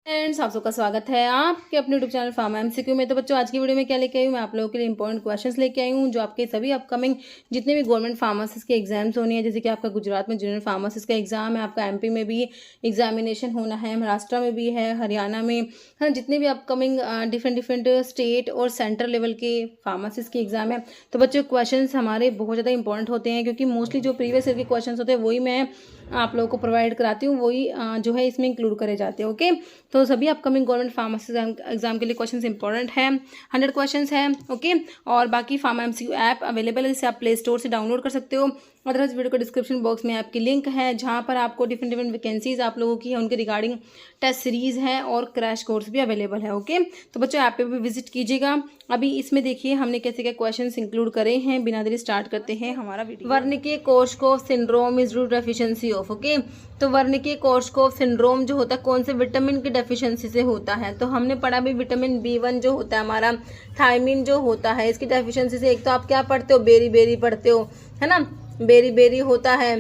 Friends, आप सबका स्वागत है आपके अपने यूट्यूब चैनल फार्मा एमसीक्यू में। तो बच्चों, आज की वीडियो में क्या लेके आई हूँ, मैं आप लोगों के लिए इंपॉर्टेंट क्वेश्चंस लेके आई हूँ जो आपके सभी अपकमिंग जितने भी गवर्नमेंट फार्मासिस्ट के एग्जाम्स होनी है। जैसे कि आपका गुजरात में जनरल फार्मासिस्ट का एग्जाम है, आपका एमपी में भी एग्जामिनेशन होना है, महाराष्ट्र में भी है, हरियाणा में है, जितने भी अपकमिंग डिफरेंट स्टेट और सेंट्रल लेवल के फार्मासिस्ट के एग्जाम है। तो बच्चों, क्वेश्चन हमारे बहुत ज़्यादा इंपॉर्टेंट होते हैं क्योंकि मोस्टली जो प्रीवियस ईयर के क्वेश्चन होते हैं वही मैं आप लोगों को प्रोवाइड कराती हूँ, वही जो है इसमें इंक्लूड करे जाते हैं। ओके, तो सभी अपकमिंग गवर्नमेंट फार्मेसी एग्जाम के लिए क्वेश्चंस इंपॉर्टेंट है, 100 क्वेश्चंस है। ओके, और बाकी फार्मा एमसीक्यू ऐप अवेलेबल है, जिसे आप प्ले स्टोर से डाउनलोड कर सकते हो। अदरवाइज वीडियो के डिस्क्रिप्शन बॉक्स में आपकी लिंक है जहाँ पर आपको डिफरेंट वैकेंसीज आप लोगों की है उनके रिगार्डिंग टेस्ट सीरीज है और क्रैश कोर्स भी अवेलेबल है। ओके, तो बच्चों ऐप पे भी विजिट कीजिएगा। अभी इसमें देखिए हमने कैसे क्या क्वेश्चंस इंक्लूड करे हैं। बिना देरी स्टार्ट करते हैं हमारा video. Wernicke Korsakoff syndrome is due to deficiency of. Okay, तो वर्निके कोर्शकोफ सिंड्रोम जो होता है कौन से विटामिन की डेफिशिएंसी से होता है, तो हमने पढ़ा भी विटामिन B1 जो होता है हमारा, थायमिन जो होता है, इसकी डेफिशिएंसी से। एक तो आप क्या पढ़ते हो, बेरी बेरी पढ़ते हो, है ना, बेरी बेरी होता है,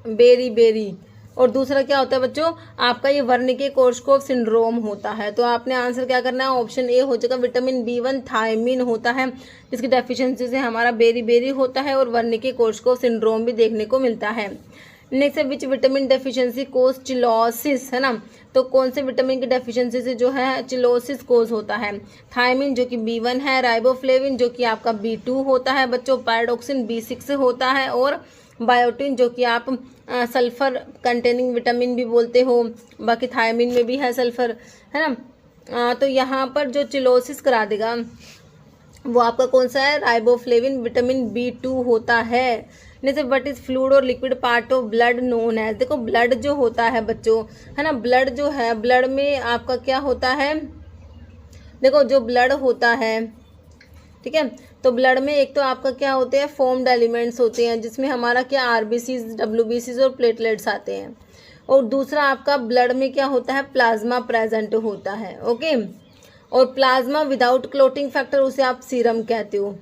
बेरी बेरी। और दूसरा क्या होता है बच्चों, आपका ये वर्निके कोर्शकोफ सिंड्रोम होता है। तो आपने आंसर क्या करना है, ऑप्शन ए हो जाएगा, विटामिन B1 थायमिन होता है, इसकी डेफिशिएंसी से हमारा बेरी बेरी होता है और वर्निके कोर्शकोफ सिंड्रोम भी देखने को मिलता है। नेक्स्ट है which vitamin deficiency causes cheilosis, है ना, तो कौन से विटामिन की डेफिशिएंसी से जो है चिलोसिस कोज होता है। थायमिन जो कि B1 है, राइबोफ्लेविन जो कि आपका B2 होता है बच्चों, पैराडॉक्सिन B6 से होता है, और बायोटिन जो कि आप सल्फर कंटेनिंग विटामिन भी बोलते हो। बाकी थायमिन में भी है सल्फर, है ना। तो यहाँ पर जो चिलोसिस करा देगा वो आपका कौन सा है, राइबोफ्लेविन विटामिन B2 होता है। जैसे व्हाट इज फ्लूइड और liquid part of blood known है। देखो ब्लड जो होता है बच्चों, है ना, ब्लड जो है, ब्लड में आपका क्या होता है, देखो जो ब्लड होता है, ठीक है, तो ब्लड में एक तो आपका क्या होते हैं, फॉर्म्ड एलिमेंट्स होते हैं जिसमें हमारा क्या RBCs, WBCs और प्लेटलेट्स आते हैं। और दूसरा आपका ब्लड में क्या होता है, प्लाज्मा प्रेजेंट होता है। ओके, और प्लाज्मा विदाउट क्लोटिंग फैक्टर उसे आप सीरम कहते हो।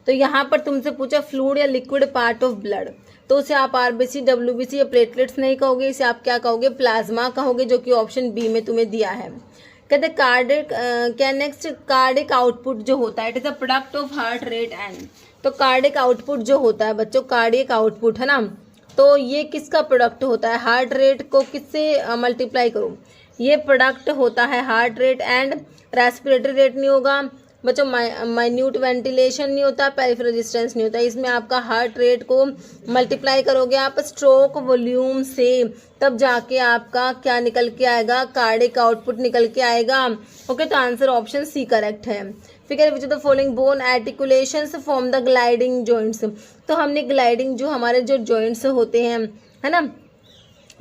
तो यहाँ पर तुमसे पूछा फ्लूइड या लिक्विड पार्ट ऑफ ब्लड, तो उसे आप RBC, WBC या प्लेटलेट्स नहीं कहोगे, इसे आप क्या कहोगे, प्लाज्मा कहोगे, जो कि ऑप्शन बी में तुम्हें दिया है। कहते कार्डिक क्या नेक्स्ट, कार्डिक आउटपुट जो होता है it is a product of heart rate and, तो कार्डिक आउटपुट जो होता है बच्चों, कार्डियक आउटपुट, है ना, तो ये किसका प्रोडक्ट होता है, हार्ट रेट को किससे मल्टीप्लाई करो, ये प्रोडक्ट होता है heart rate and respiratory rate नहीं होगा बच्चों, माइन्यूट वेंटिलेशन नहीं होता, पेरिफेरल रेजिस्टेंस नहीं होता, इसमें आपका हार्ट रेट को मल्टीप्लाई करोगे आप स्ट्रोक वॉल्यूम से, तब जाके आपका क्या निकल के आएगा, कार्डिक आउटपुट निकल के आएगा। ओके, तो आंसर ऑप्शन सी करेक्ट है। Figure which the following bone articulations form the gliding joints, तो हमने ग्लाइडिंग जो हमारे जो जॉइंट्स होते हैं, है ना,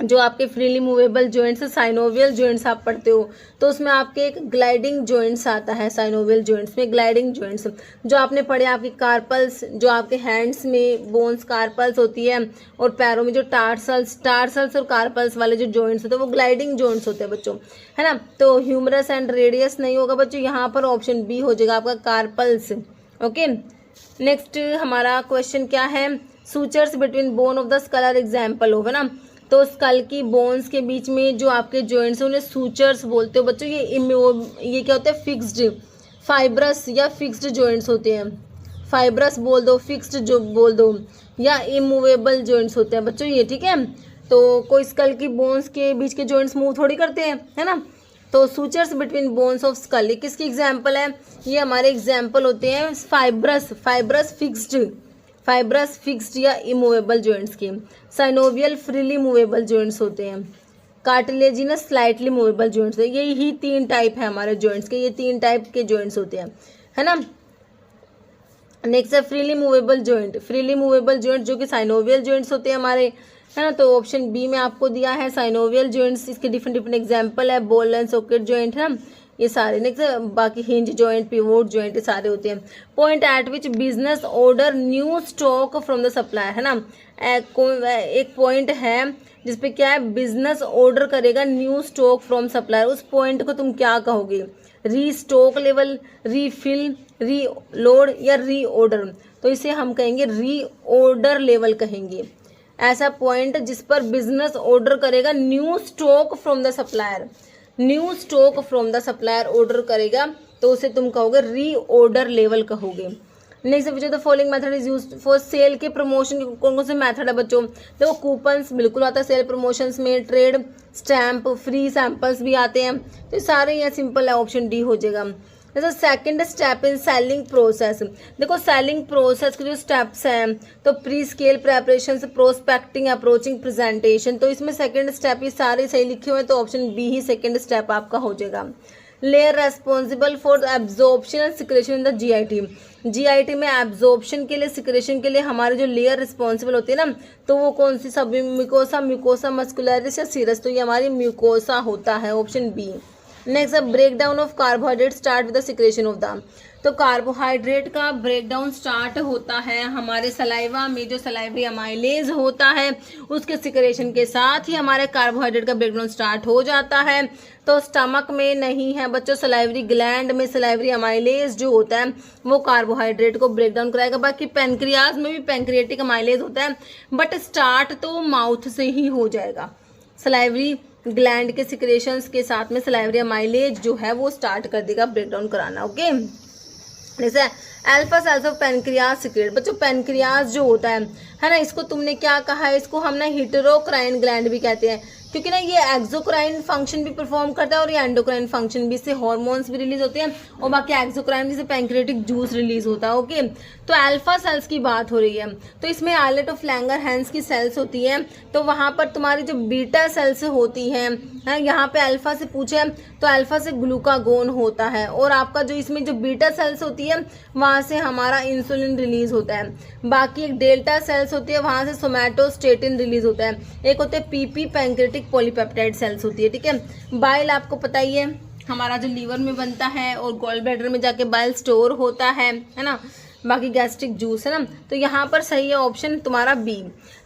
जो आपके freely movable joints, synovial joints आप पढ़ते हो, तो उसमें आपके एक ग्लाइडिंग जॉइंट्स आता है, साइनोवियल जॉइंट्स में ग्लाइडिंग जॉइंट्स जो आपने पढ़े, आपकी कार्पल्स जो आपके हैंड्स में बोन्स कार्पल्स होती है, और पैरों में जो टार्सल्स और कार्पल्स वाले जो जॉइंट्स होते हैं वो ग्लाइडिंग जॉइंट्स होते हैं बच्चों, है ना। तो ह्यूमरस एंड रेडियस नहीं होगा बच्चों, यहाँ पर ऑप्शन बी हो जाएगा आपका कार्पल्स। ओके, नेक्स्ट हमारा क्वेश्चन क्या है, sutures between bone of the skull example हो, है ना, तो स्कल की बोन्स के बीच में जो आपके जॉइंट्स हैं उन्हें सूचर्स बोलते हो बच्चों। ये क्या होता है, फिक्स्ड, फाइब्रस या फिक्स्ड जॉइंट्स होते हैं, फाइब्रस बोल दो, फिक्स्ड जो बोल दो, या इमूवेबल जॉइंट्स होते हैं बच्चों ये, ठीक है। तो कोई स्कल की बोन्स के बीच के जॉइंट्स मूव थोड़ी करते हैं, है ना। तो sutures between bones of skull, ये किसकी एग्जाम्पल है, ये हमारे एग्जाम्पल होते हैं फाइब्रस फिक्स्ड या इमूवेबल जॉइंट्स के। साइनोवियल फ्रीली मूवेबल जॉइंट्स होते हैं, कार्टिलेजिनस स्लाइटली मूवेबल जॉइंट्स, यही 3 टाइप है हमारे जॉइंट्स के, ये 3 टाइप के जॉइंट्स होते हैं, है ना। नेक्स्ट है फ्रीली मूवेबल जॉइंट जो कि साइनोवियल जॉइंट्स होते हैं हमारे, है ना। तो ऑप्शन बी में आपको दिया है साइनोवियल जॉइंट्स, इसके डिफरेंट एग्जाम्पल है, बॉल एंड सॉकेट जॉइंट, है ना, ये सारे। नेक्स्ट बाकी हिंज जॉइंट, पिवोट जॉइंट, ये सारे होते हैं। Point eight which business order new stock from the supplier, है ना, एक पॉइंट है जिसपे क्या है, बिजनेस ऑर्डर करेगा न्यू स्टॉक फ्रॉम सप्लायर, उस पॉइंट को तुम क्या कहोगे, रीस्टॉक लेवल, रीफिल, रीलोड या रीऑर्डर, तो इसे हम कहेंगे रीऑर्डर लेवल कहेंगे। ऐसा पॉइंट जिस पर बिजनेस ऑर्डर करेगा new stock from the supplier, new stock from the supplier order करेगा तो उसे तुम कहोगे री ऑर्डर लेवल कहोगे। Next which the following method is used for sale के प्रमोशन, कौन कौन से मेथड है बच्चों? देखो कूपन्स बिल्कुल आता है सेल प्रमोशंस में, ट्रेड स्टैंप, फ्री सैंपल्स भी आते हैं, तो सारे यहाँ सिंपल है, ऑप्शन डी हो जाएगा। जैसे second step in selling process, देखो सेलिंग प्रोसेस के जो स्टेप्स हैं तो pre scale preparation, prospecting, approaching, presentation, तो इसमें सेकंड स्टेप ये सारे सही लिखे हुए हैं, तो ऑप्शन बी ही सेकंड स्टेप आपका हो जाएगा। Layer responsible for absorption and secretion in the GIT, GIT में एब्जॉर्प्शन के लिए, सिक्रेशन के लिए हमारे जो लेयर रिस्पॉन्सिबल होती है ना, तो वो कौन सी सब म्यूकोसा, म्यूकोसा मस्कुलरिस या सीरस, तो ये हमारी म्यूकोसा होता है, option B. Next break down of carbohydrate start with the secretion of the, तो कार्बोहाइड्रेट का ब्रेक डाउन स्टार्ट होता है हमारे सलाइवा में, जो सलाइवरी अमाइलेज होता है उसके सिक्रेशन के साथ ही हमारे कार्बोहाइड्रेट का ब्रेक डाउन स्टार्ट हो जाता है। तो स्टमक में नहीं है बच्चों, सलाइवरी ग्लैंड में सलाइवरी अमाइलेज जो होता है वो कार्बोहाइड्रेट को ब्रेक डाउन कराएगा। बाकी पैनक्रियाज में भी पैनक्रियाटिक अमाइलेज होता है, बट स्टार्ट तो माउथ से ही हो जाएगा, सलाइवरी ग्लैंड के सिक्रेशंस के साथ में सलाइवरी अमाइलेज जो है वो स्टार्ट कर देगा ब्रेक डाउन कराना। ओके, जैसे alpha cells of pancreas secrete, बच्चों पैनक्रियाज जो होता है ना, इसको तुमने क्या कहा है, इसको हम ना हिटेरोक्राइन ग्लैंड भी कहते हैं, क्योंकि ना ये एक्सोक्राइन फंक्शन भी परफॉर्म करता है और ये एंडोक्राइन फंक्शन भी, इससे हार्मोन्स भी रिलीज होते हैं और बाकी एक्सोक्राइन से पैंक्रियाटिक जूस रिलीज होता है। ओके, तो अल्फा सेल्स की बात हो रही है, तो इसमें आइलेट ऑफ लैंगरहैंस की सेल्स होती हैं, तो वहाँ पर तुम्हारी जो बीटा सेल्स होती हैं, यहाँ पे अल्फा से पूछे तो अल्फा से ग्लूकागोन होता है, और आपका जो इसमें जो बीटा सेल्स होती है वहाँ से हमारा इंसुलिन रिलीज होता है। बाकी एक डेल्टा सेल्स होती है, वहाँ से सोमैटोस्टेटिन रिलीज होता है। एक होते हैं पीपी पैंक्रेटिक पॉलीपेप्टाइड सेल्स होती है। ठीक है, बाइल आपको पता ही है हमारा जो लीवर में बनता है और गॉल ब्लैडर में जाके बाइल स्टोर होता है ना, बाकी गैस्ट्रिक जूस है ना, तो यहाँ पर सही है ऑप्शन तुम्हारा बी।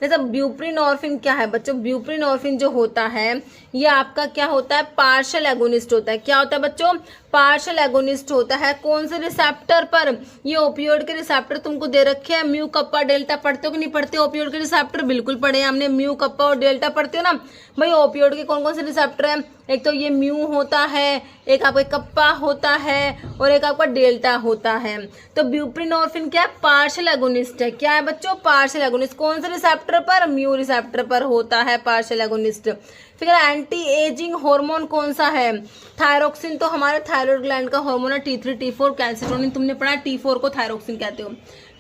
जैसे ब्यूप्रीनॉर्फिन क्या है बच्चों, ब्यूप्रीनॉर्फिन जो होता है ये आपका क्या होता है, पार्शियल एगोनिस्ट होता है। क्या होता है बच्चों, पार्शियल एगोनिस्ट होता है। कौन से रिसेप्टर पर, ये ओपियोइड के रिसेप्टर तुमको दे रखे हैं, म्यू कप्पा डेल्टा पढ़ते हो कि नहीं पढ़ते हो? ओपियोइड के रिसेप्टर बिल्कुल पढ़े हैं हमने, म्यू कप्पा और डेल्टा पढ़ते हो ना भाई। ओपियोइड के कौन कौन से रिसेप्टर हैं, एक तो ये म्यू होता है, एक आपका कप्पा होता है और एक आपका डेल्टा होता है। तो ब्यूप्रीनॉर्फिन क्या है, पार्शियल एगोनिस्ट है। क्या है बच्चों, पार्शियल एगोनिस्ट। कौन से रिसेप्टर पर, म्यू रिसेप्टर पर होता है पार्शियल एगोनिस्ट। फिर एंटी एजिंग हार्मोन कौन सा है, थायरोक्सिन, तो हमारे थायराइड ग्लैंड का हार्मोन है T3 T4, कैल्सिटोनिन तुमने पढ़ा, T4 को थायरोक्सिन कहते हो।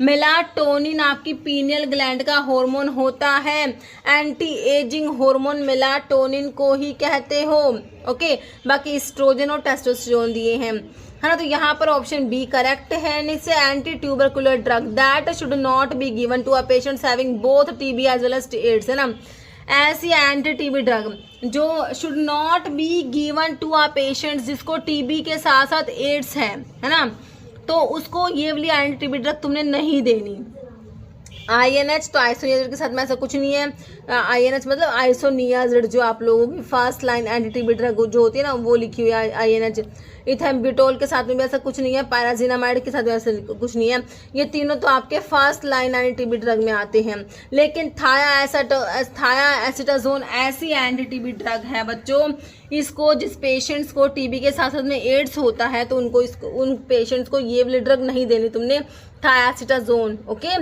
मेलाटोनिन आपकी पीनियल ग्लैंड का हार्मोन होता है, एंटी एजिंग हार्मोन मेलाटोनिन को ही कहते हो। ओके, बाकी एस्ट्रोजन और टेस्टोस्टेरोन दिए हैं, है ना, तो यहाँ पर ऑप्शन बी करेक्ट है। Next anti tubercular drug that should not be given to a patients having both TB as well as AIDS, है ना, ऐसी एंटी टीबी ड्रग जो should not be given to a patients, जिसको TB के साथ साथ ads है ना, तो उसको ये वाली एंटी टीबी ड्रग तुमने नहीं देनी। INH, तो आइसोनियाजिड के साथ में ऐसा कुछ नहीं है। INH मतलब आइसोनियाजिड, जो आप लोगों की first line anti TB drug जो होती है ना वो लिखी हुई है INH। इथेम्ब्यूटोल के साथ में भी ऐसा कुछ नहीं है, पायराजिनामाइड के साथ में ऐसा कुछ नहीं है। ये तीनों तो आपके first line anti TB drug में आते हैं। लेकिन थायाएसिटाजोन ऐसी एंटी टीबी ड्रग है बच्चों, इसको जिस पेशेंट्स को टीबी के साथ साथ में एड्स होता है तो उनको उन पेशेंट्स को ये वाली ड्रग नहीं देनी तुमने, थायाएसिटाजोन। ओके,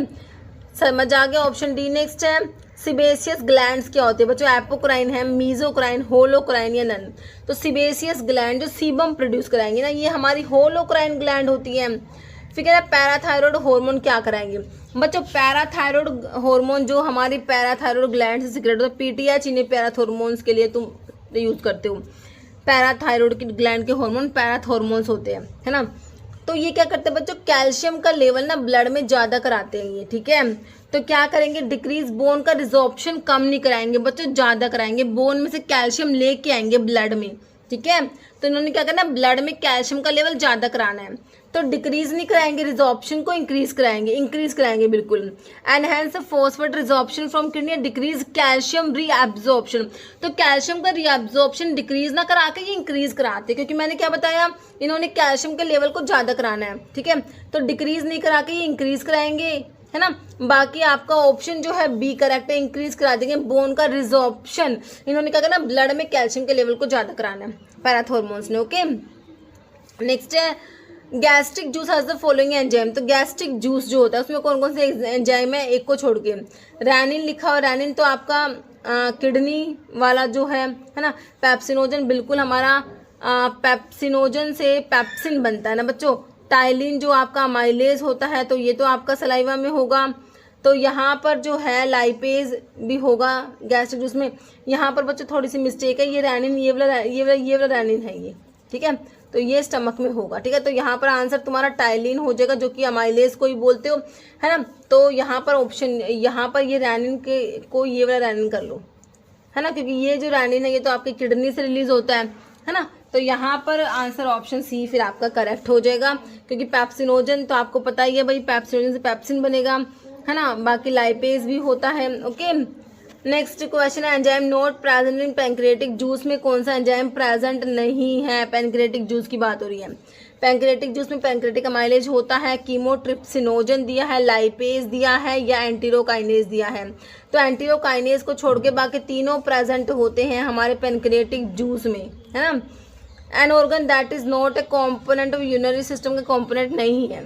समझ आ गया, ऑप्शन डी। नेक्स्ट है सिबेसियस ग्लैंड्स क्या होते हैं बच्चों, एपोक्राइन है, मीजोक्राइन, होलोक्राइन या नन। तो सिबेसियस ग्लैंड जो सीबम प्रोड्यूस कराएंगे ना, ये हमारी होलोक्राइन ग्लैंड होती है। फिर कह रहा है पैराथायरॉयड हार्मोन क्या कराएंगे बच्चों, पैराथायरॉयड हार्मोन जो हमारी पैराथायरॉयड ग्लैंड से सिक्रेट होता है, PTH इन्हें पैराथॉर्मोन्स के लिए तुम यूज करते हो। पैराथायरॉयड की ग्लैंड के हार्मोन पैराथॉर्मोन्स होते हैं, है ना। तो ये क्या करते हैं बच्चों, कैल्शियम का लेवल ना ब्लड में ज़्यादा कराते हैं ये, ठीक है। तो क्या करेंगे, डिक्रीज बोन का रिजॉर्प्शन कम नहीं कराएंगे बच्चों, ज़्यादा कराएंगे, बोन में से कैल्शियम लेके आएंगे ब्लड में, ठीक है। तो इन्होंने क्या करना, ब्लड में कैल्शियम का लेवल ज़्यादा कराना है, तो डिक्रीज नहीं कराएंगे, रिजॉर्प्शन को इंक्रीज कराएंगे बिल्कुल। Enhance phosphate resorption from kidney, decrease calcium reabsorption. तो कैल्शियम का रीअब्जॉर्प्शन डिक्रीज ना करा के ये इंक्रीज कराते, क्योंकि मैंने क्या बताया, इन्होंने कैल्शियम के लेवल को ज़्यादा कराना है, ठीक है। तो डिक्रीज नहीं करा के ये इंक्रीज कराएंगे, है ना। बाकी आपका ऑप्शन जो है बी करेक्ट है, इंक्रीज करा देंगे बोन का रिजॉर्प्शन। इन्होंने क्या करना, ब्लड में कैल्शियम के लेवल को ज़्यादा कराना है पैराथॉर्मोन्स ने। ओके, नेक्स्ट है gastric juice has the following enzyme. तो गैस्ट्रिक जूस जो होता है उसमें कौन कौन से एंजाइम है, एक को छोड़ के। रैनिन लिखा हुआ, रैनिन तो आपका किडनी वाला जो है ना। पेप्सिनोजन बिल्कुल हमारा पेप्सिनोजन से पेप्सिन बनता है ना बच्चों। टाइलिन जो आपका अमाइलेज होता है तो ये तो आपका सलाइवा में होगा। तो यहाँ पर जो है लाइपेज भी होगा गैस्ट्रिक जूस में। यहाँ पर बच्चों थोड़ी सी मिस्टेक है, ये रैनिन ये वाला रैनिन है ये, ठीक है। तो ये स्टमक में होगा, ठीक है। तो यहाँ पर आंसर तुम्हारा टाइलिन हो जाएगा, जो कि अमाइलेज को ही बोलते हो, है ना। तो यहाँ पर ऑप्शन, यहाँ पर ये रैनिन के को ये वाला रैनिन कर लो, है ना, क्योंकि ये जो रैनिन है ये तो आपकी किडनी से रिलीज होता है ना। तो यहाँ पर आंसर ऑप्शन सी फिर आपका करेक्ट हो जाएगा, क्योंकि पेप्सिनोजन तो आपको पता ही है भाई, पेप्सिनोजन से पेप्सिन बनेगा, है ना। बाकी लाइपेज भी होता है। ओके, नेक्स्ट क्वेश्चन है enzyme not present in pancreatic juice में कौन सा एंजाइम प्रेजेंट नहीं है। पैंक्रियाटिक जूस की बात हो रही है। पैंक्रियाटिक जूस में पैंक्रियाटिक अमाइलेज होता है, कीमोट्रिप्सिनोजन दिया है, लाइपेज दिया है या एंटीरोकाइनेज दिया है। तो एंटीरोकाइनेज को छोड़ के बाकी तीनों प्रेजेंट होते हैं हमारे पैंक्रियाटिक जूस में, है ना। An organ that is not a component of urinary system का कॉम्पोनेंट नहीं है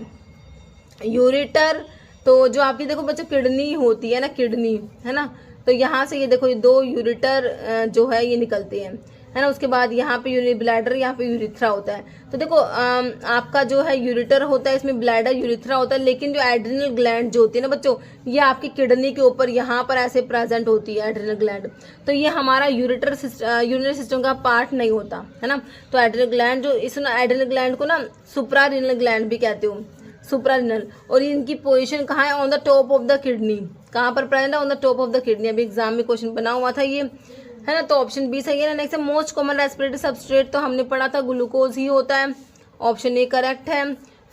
यूरेटर। तो जो आपकी देखो बच्चों किडनी होती है ना, किडनी, है ना। तो यहाँ से ये देखो ये दो यूरिटर जो है ये निकलते हैं, है ना। उसके बाद यहाँ पे यूरिन ब्लैडर, यहाँ पे यूरिथ्रा होता है। तो देखो आपका जो है यूरिटर होता है, इसमें ब्लैडर यूरिथ्रा होता है, लेकिन जो एड्रिनल ग्लैंड जो होती है ना बच्चों, ये आपकी किडनी के ऊपर यहाँ पर ऐसे प्रेजेंट होती है एड्रिनल ग्लैंड। तो ये हमारा यूरिनरी सिस्टम का पार्ट नहीं होता, है ना। तो एड्रिनल ग्लैंड जो, इस एड्रिनल ग्लैंड को ना सुप्रारिनल ग्लैंड भी कहते हो, सुप्रारिनल। और इनकी पोजीशन कहाँ है, on the top of the kidney. कहाँ पर प्रेजेंट है, on the top of the kidney. अभी एग्जाम में क्वेश्चन बना हुआ था ये, है ना। तो ऑप्शन बी सही है ना। नेक्स्ट है मोस्ट कॉमन रेस्पिरेटरी सबस्ट्रेट, तो हमने पढ़ा था ग्लूकोज ही होता है, ऑप्शन ए करेक्ट है।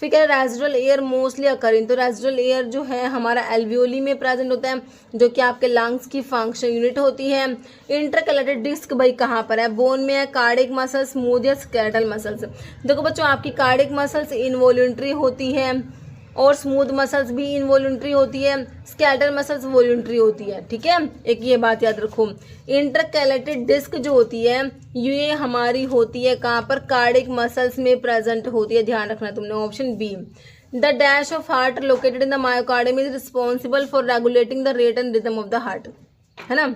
फिर क्या है रेजिडुअल एयर मोस्टली अकरिंग। तो रेजिडुअल एयर जो है हमारा एल्वियोली में प्रेजेंट होता है, जो कि आपके लंग्स की फंक्शन यूनिट होती है। इंटरकैलेटेड डिस्क भाई कहाँ पर है, बोन में है, कार्डिक मसल्स, स्मूथ या स्केलेटल मसल्स। देखो बच्चों आपकी कार्डिक मसल्स इनवॉल्यूंट्री होती है और स्मूथ मसल्स भी इनवॉल्यूंट्री होती है, स्केलेटल मसल्स वॉल्यूंट्री होती है, ठीक है। एक ये बात याद रखो, इंटरकैलेटेड डिस्क जो होती है ये हमारी होती है कहाँ पर, कार्डिक मसल्स में प्रेजेंट होती है, ध्यान रखना तुमने। Option be the dash of heart located in the myocardium is responsible for regulating the rate and rhythm of the heart, है ना।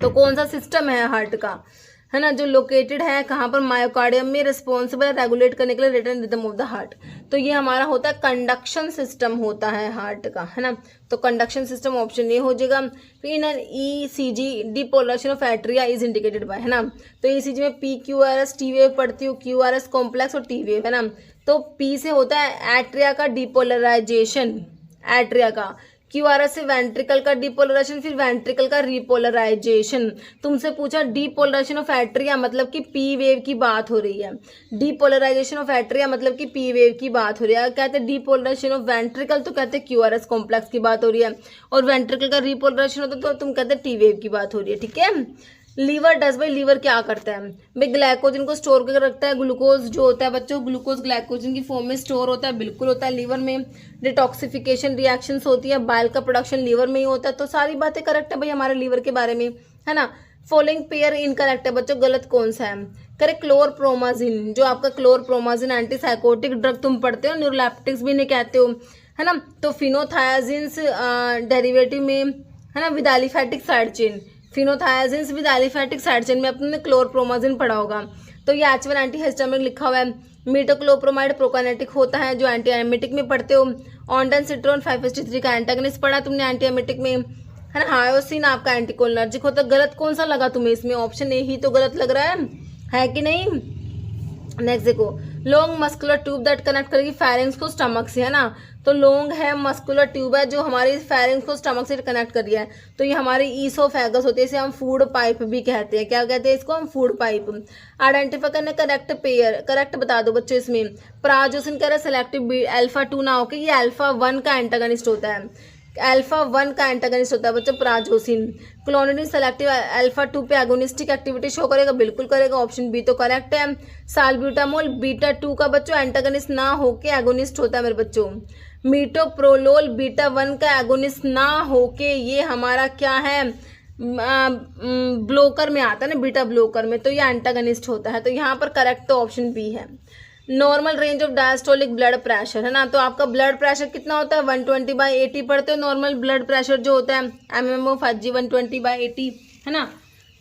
तो कौन सा सिस्टम है हार्ट का, है ना, जो लोकेटेड है कहाँ पर, मायोकार्डियम में, रिस्पॉन्सिबल है रेगुलेट करने के लिए rate and rhythm of the heart. तो ये हमारा होता है कंडक्शन सिस्टम होता है हार्ट का, है ना। तो कंडक्शन सिस्टम ऑप्शन ए हो जाएगा। फिर in ECG depolarization of atria is indicated by, है ना। तो ईसीजी में P Q R S T wave पढ़ती हूँ, क्यू आर एस कॉम्प्लेक्स और टी वेव, है ना। तो पी से होता है एट्रिया का डिपोलराइजेशन, एट्रिया का। क्यूआरएस से वेंट्रिकल का डिपोलराइजेशन, फिर वेंट्रिकल का रिपोलराइजेशन। तुमसे पूछा डिपोलराइजेशन ऑफ एट्रिया मतलब कि पी वेव की बात हो रही है, डिपोलराइजेशन ऑफ एट्रिया मतलब कि पी वेव की बात हो रही है। कहते हैं डिपोलराइजेशन ऑफ वेंट्रिकल तो कहते हैं क्यूआरएस कॉम्प्लेक्स की बात हो रही है, और वेंट्रिकल का रिपोलराइजेशन होता है तो तुम कहते हैं टी वेव की बात हो रही है, ठीक है। लीवर डस भाई, लीवर क्या करता है भाई, ग्लाइकोजन को स्टोर करके रखता है। ग्लूकोज जो होता है बच्चों, ग्लूकोज ग्लाइकोजन की फॉर्म में स्टोर होता है, बिल्कुल होता है लीवर में। डिटॉक्सिफिकेशन रिएक्शंस होती है, बाइल का प्रोडक्शन लीवर में ही होता है। तो सारी बातें करेक्ट है भाई हमारे लीवर के बारे में, है ना। फॉलोइंग पेयर इनकरेक्ट है बच्चों, गलत कौन सा है, करेक्ट क्लोरप्रोमाजिन। जो आपका क्लोरप्रोमाजिन एंटीसाइकोटिक ड्रग तुम पढ़ते हो, न्यूरोलेप्टिक्स भी नहीं कहते हो, है ना। तो फिनोथायाजिन्स डेरिवेटिव में, है ना, with aliphatic side chain, phenothiazines with aliphatic side chain में अपने क्लोरप्रोमाजिन पढ़ा होगा। तो ये H1 एंटीहिस्टामिक लिखा हुआ है। मीटोक्लोप्रोमाइड प्रोकाइनेटिक होता है जो एंटी एमिटिक में पढ़ते हो। ऑन्डानसिट्रोन 5-HT3 का एंटागनिस्ट पढ़ा तुमने एंटी एमिटिक में, है ना। हायोसिन आपका एंटीकोलिनर्जिक होता है। गलत कौन सा लगा तुम्हें इसमें, ऑप्शन ए ही तो गलत लग रहा है कि नहीं। नेक्स्ट देखो, long muscular tube that connect करेगी फेरिंग्स को स्टमक से, है ना। तो लॉन्ग है मस्कुलर ट्यूब है जो हमारी फेरिंग्स को स्टमक से कनेक्ट कर रही है। तो ये हमारी ईसोफेगस होती है, इसे हम फूड पाइप भी कहते हैं। क्या कहते हैं इसको हम, फूड पाइप। आइडेंटिफाई करने करेक्ट पेयर, करेक्ट बता दो बच्चों इसमें। प्राजोसिन कह रहा है सेलेक्टिव अल्फा 2 ना होकर ये अल्फा 1 का एंटागनिस्ट होता है, अल्फा 1 का एंटागनिस्ट होता है बच्चों प्राजोसिन। क्लोनिडिन सेलेक्टिव अल्फा 2 पे एगोनिस्टिक एक्टिविटी शो करेगा, बिल्कुल करेगा, ऑप्शन बी तो करेक्ट है। साल्ब्यूटामोल बीटा 2 का बच्चों एंटागनिस्ट ना होके एगोनिस्ट होता है मेरे बच्चों। मीटोप्रोलोल बीटा 1 का एगोनिस्ट ना होके ये हमारा क्या है, ब्लोकर में आता है ना, बीटा ब्लोकर में, तो ये एंटागनिस्ट होता है। तो यहाँ पर करेक्ट तो ऑप्शन बी है। Normal range of diastolic blood pressure है ना, तो आपका ब्लड प्रेशर कितना होता है 120/80 पढ़ते हो नॉर्मल ब्लड प्रेशर जो होता है, mmOf/G 120/80 है ना,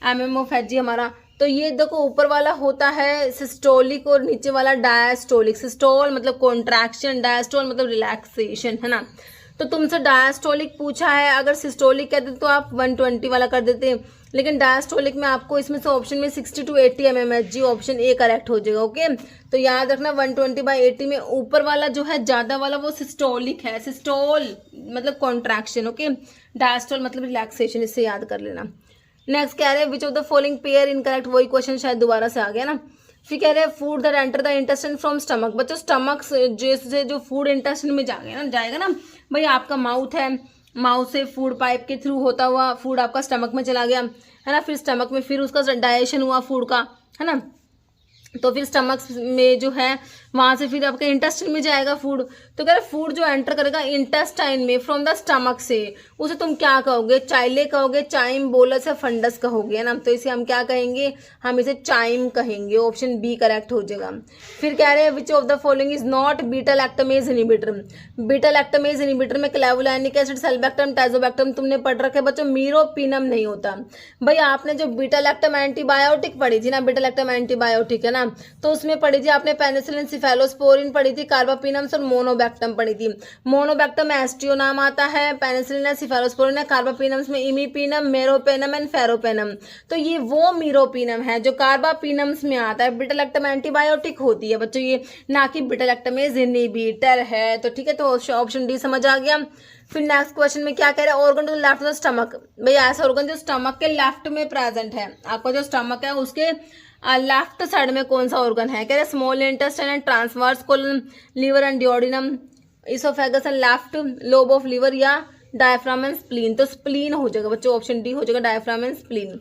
mmOf/G हमारा। तो ये देखो ऊपर वाला होता है सिस्टोलिक और नीचे वाला डायस्टोलिक। सिस्टोल मतलब कॉन्ट्रैक्शन, डायस्टोल मतलब रिलैक्सेशन है ना। तो तुमसे डायस्टोलिक पूछा है, अगर सिस्टोलिक कहते तो आप 120 वाला कर देते, लेकिन डायस्टोलिक में आपको इसमें से ऑप्शन में 60 to 80 mmHg option A correct हो जाएगा। ओके, तो याद रखना 120/80 में ऊपर वाला जो है ज़्यादा वाला वो सिस्टोलिक है। सिस्टोल मतलब कॉन्ट्रैक्शन, ओके, डायस्टोल मतलब रिलैक्सेशन, इससे याद कर लेना। नेक्स्ट कह रहे हैं विच of the following pair incorrect, वही क्वेश्चन शायद दोबारा से आ गया ना। फिर कह रहे हैं food that enter the intestine from stomach. बच्चों स्टमक जैसे जो फूड इंटेस्टाइन में जाएगा ना भाई, आपका माउथ है, माउथ से फूड पाइप के थ्रू होता हुआ फूड आपका स्टमक में चला गया है ना, फिर स्टमक में फिर उसका डाइजेशन हुआ फूड का है ना, तो फिर स्टमक में जो है वहाँ से फिर आपके इंटेस्टाइन में जाएगा फूड। तो कह रहे फूड जो एंटर करेगा इंटेस्टाइन में फ्रॉम द स्टमक से, उसे तुम क्या कहोगे, चाइले कहोगे, चाइम बोलस या फंडस कहोगे है ना, तो इसे हम क्या कहेंगे, हम इसे चाइम कहेंगे। ऑप्शन बी करेक्ट हो जाएगा। फिर कह रहे हैं विच of the following is not beta lactamase inhibitor. Beta lactamase inhibitor में क्लेवुलानिक एसिड, सेल्बैक्टम, टाइजोबैक्टम तुमने पढ़ रखे बच्चों, मीरोपिनम नहीं होता। भाई आपने जो बीटा लैक्टम एंटीबायोटिक पढ़ी थी ना, बीटा लैक्टम एंटीबायोटिक है ना, तो उसमें पढ़ी थी आपने पेनिसिलिन, सिफेलोस्पोरिन पढ़ी थी, कार्बापिनम्स और मोनोबैक्टम पढ़ी थी। मोनोबैक्टम एस्टियो नाम आता है, पेनिसिलिन है, सिफेलोस्पोरिन है, कार्बापिनम्स में इमीपिनम, मेरोपेनम एंड फेरोपेनम। तो ये वो मीरोपिनम है जो कार्बापिनम्स में आता है। बीटा लैक्टम एंटीबायोटिक होती है बच्चों ये, ना कि बीटा लैक्टमेज इनहिबिटर है। तो ठीक है, तो ऑप्शन डी समझ आ गया। फिर नेक्स्ट क्वेश्चन में क्या कह रहे हैं, organ to left of the stomach. भाई ऐसा ऑर्गन जो स्टमक के लेफ्ट में प्रेजेंट है, आपका जो स्टमक है उसके लेफ्ट साइड में कौन सा ऑर्गन है, कह रहे small intestine and transverse colon, liver and duodenum, oesophagus and left lobe of liver, या डायफ्राम एंड स्प्लीन। तो स्प्लीन हो जाएगा बच्चों, ऑप्शन डी हो जाएगा, डायफ्राम एंड स्प्लीन।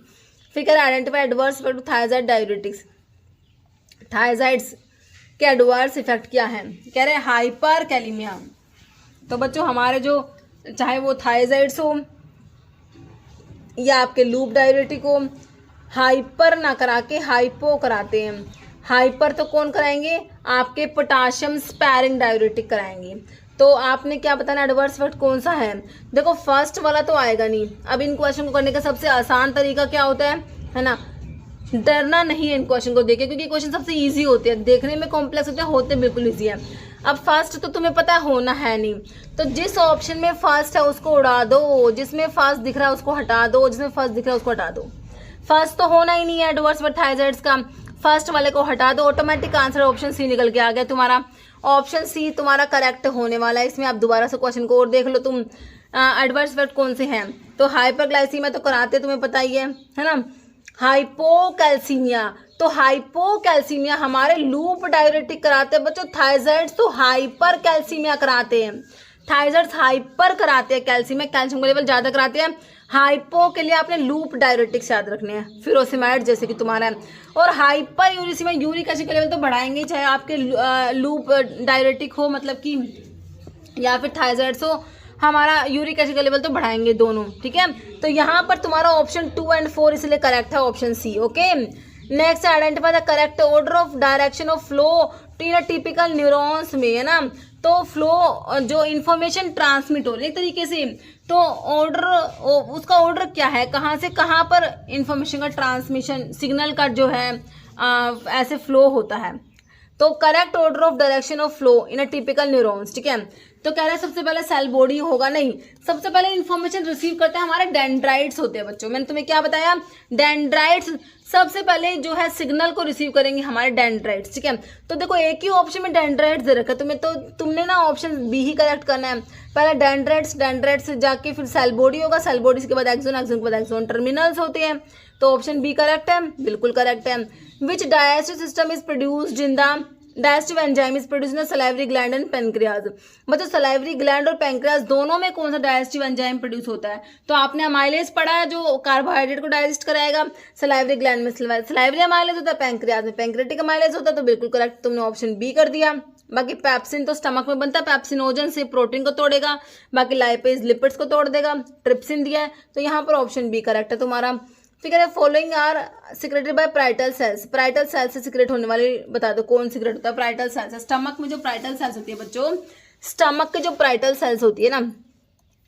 फिर कह रहे identify adverse effect thyroid diabetics. Thyroids के एडवर्स इफेक्ट क्या है, कह रहे हाइपर कैलीमिया। तो बच्चों हमारे जो चाहे वो थायराइड्स हो या आपके लूप डायबिटिक हो, हाइपर ना करा के हाइपो कराते हैं। हाइपर तो कौन कराएंगे, आपके पोटाशियम स्पैरिंग डायबिटिक कराएंगे। तो आपने क्या बताना एडवर्स इफेक्ट कौन सा है, देखो फर्स्ट वाला तो आएगा नहीं। अब इन क्वेश्चन को करने का सबसे आसान तरीका क्या होता है ना, डरना नहीं है इन क्वेश्चन को देखे, क्योंकि क्वेश्चन सबसे इजी होते हैं, देखने में कॉम्प्लेक्स होते हैं, होते बिल्कुल इजी है। अब फर्स्ट तो तुम्हें पता होना है नहीं, तो जिस ऑप्शन में फर्स्ट है उसको उड़ा दो, जिसमें फर्स्ट दिख रहा है उसको हटा दो, जिसमें फर्स्ट दिख रहा है उसको हटा दो। फर्स्ट तो होना ही नहीं है एडवर्स इफेक्ट थायराइड्स का, फर्स्ट वाले को हटा दो, ऑटोमेटिक आंसर ऑप्शन सी निकल के आ गया तुम्हारा। ऑप्शन सी तुम्हारा करेक्ट होने वाला है। इसमें आप दोबारा से क्वेश्चन को और देख लो तुम, एडवर्स इफेक्ट कौन से हैं। तो हाइपरग्लाइसीमिया तो कराते तुम्हें पता ही है ना। हाइपोकैल्सीमिया, तो हाइपोकैल्सीमिया हमारे लूप डायरेटिक कराते हैं बच्चों। थायराइड्स तो हाइपर कैल्सीमिया कराते हैं, थायराइड्स हाइपर कराते हैं, कैल्शियम का लेवल ज्यादा कराते हैं। हाइपो के लिए आपने लूप डायरेटिक्स याद रखने हैं, फिरोसिमाइड जैसे कि तुम्हारा है। और हाइपर यूरिसीमिया यूरिक एसिड का लेवल तो बढ़ाएंगे, चाहे आपके लूप डायरेटिक हो मतलब कि या फिर थायराइड्स हो, हमारा यूरिक एसिड का लेवल तो बढ़ाएंगे दोनों। ठीक है, तो यहाँ पर तुम्हारा ऑप्शन 2 और 4 इसलिए करेक्ट है option C. Okay, next identify the correct order of direction of flow in typical neurons में, है ना। तो फ्लो जो इन्फॉर्मेशन ट्रांसमिट हो रही है एक तरीके से, तो ऑर्डर उसका ऑर्डर क्या है, कहाँ से कहाँ पर इन्फॉर्मेशन का ट्रांसमिशन सिग्नल का जो है ऐसे फ्लो होता है। तो correct order of direction of flow in a typical neurons. ठीक है, तो कह रहे हैं सबसे पहले सेल बॉडी होगा, नहीं, सबसे पहले इन्फॉर्मेशन रिसीव करते हैं हमारे डेंड्राइट्स होते हैं बच्चों। मैंने तुम्हें क्या बताया, डेंड्राइट्स सबसे पहले जो है सिग्नल को रिसीव करेंगे हमारे डेंड्राइट्स। ठीक है, तो देखो एक ही ऑप्शन में डेंड्राइट्स दे रखा है तुम्हें, तो तुमने ना ऑप्शन बी ही करेक्ट करना है। पहले डेंड्राइट्स, डेंड्राइट्स से जाके फिर सेल बॉडी होगा, सेल बॉडी के बाद एक्सोन, एक्सोन के बाद एक्सोन टर्मिनल्स होते हैं। तो ऑप्शन बी करेक्ट है, बिल्कुल करेक्ट है। विच digestive system is produced in the digestive enzyme is produced in salivary gland and pancreas. मतलब सलाइवरी ग्लैंड और पेनक्रियाज दोनों में कौन सा डाइजेस्टिव एंजाइम प्रोड्यूस होता है, तो आपने अमाइलेज पढ़ा है जो कार्बोहाइड्रेट को डाइजेस्ट कराएगा। सलाइवरी ग्लैंड में सलाइवरी अमाइलेज होता है, पेनक्रियाज में पेनक्रेटिक अमाइलेज होता है। तो बिल्कुल करेक्ट तुमने ऑप्शन बी कर दिया। बाकी पेप्सिन तो स्टमक में बनता है, पेप्सिनोजन से प्रोटीन को तोड़ेगा, बाकी लाइपेज लिपिड्स को तोड़ देगा, ट्रिप्सिन दिया है, तो यहाँ पर ऑप्शन बी करेक्ट है तुम्हारा। फिर है following are secreted by parietal cells, parietal cells से सिक्रेट होने वाली बता दो कौन सिक्रेट होता है, पैराइटल सेल्स। स्टमक में जो पैराइटल सेल्स होती है बच्चों, स्टमक के जो पैराइटल सेल्स होती है ना,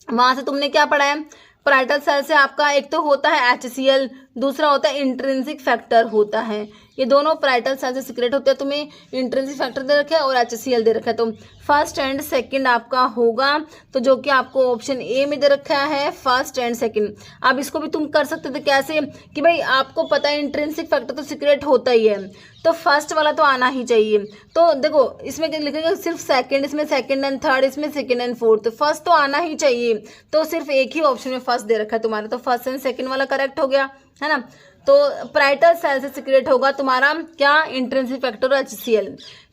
वहां से तुमने क्या पढ़ा है, पैराइटल सेल से आपका एक तो होता है HCl, दूसरा होता है इंट्रिंसिक फैक्टर होता है, ये दोनों पैराइटल सेल से सीक्रेट होते हैं। तुम्हें इंट्रिंसिक फैक्टर दे रखा है और HCl दे रखा है, तो फर्स्ट एंड सेकंड आपका होगा, तो जो कि आपको ऑप्शन ए में दे रखा है फर्स्ट एंड सेकंड। अब इसको भी तुम कर सकते थे कैसे कि भाई आपको पता है इंट्रिंसिक फैक्टर तो सीक्रेट होता ही है, तो फर्स्ट वाला तो आना ही चाहिए। तो देखो इसमें लिखेगा सिर्फ सेकंड, इसमें सेकंड एंड थर्ड, इसमें सेकंड एंड फोर्थ, फर्स्ट तो आना ही चाहिए, तो सिर्फ एक ही ऑप्शन में फर्स्ट दे रखा है तुम्हारा, तो फर्स्ट एंड सेकंड वाला करेक्ट हो गया है ना। तो पैराइटल सेल से सीक्रेट होगा तुम्हारा क्या, इंट्रिंसिक फैक्टर और HCl।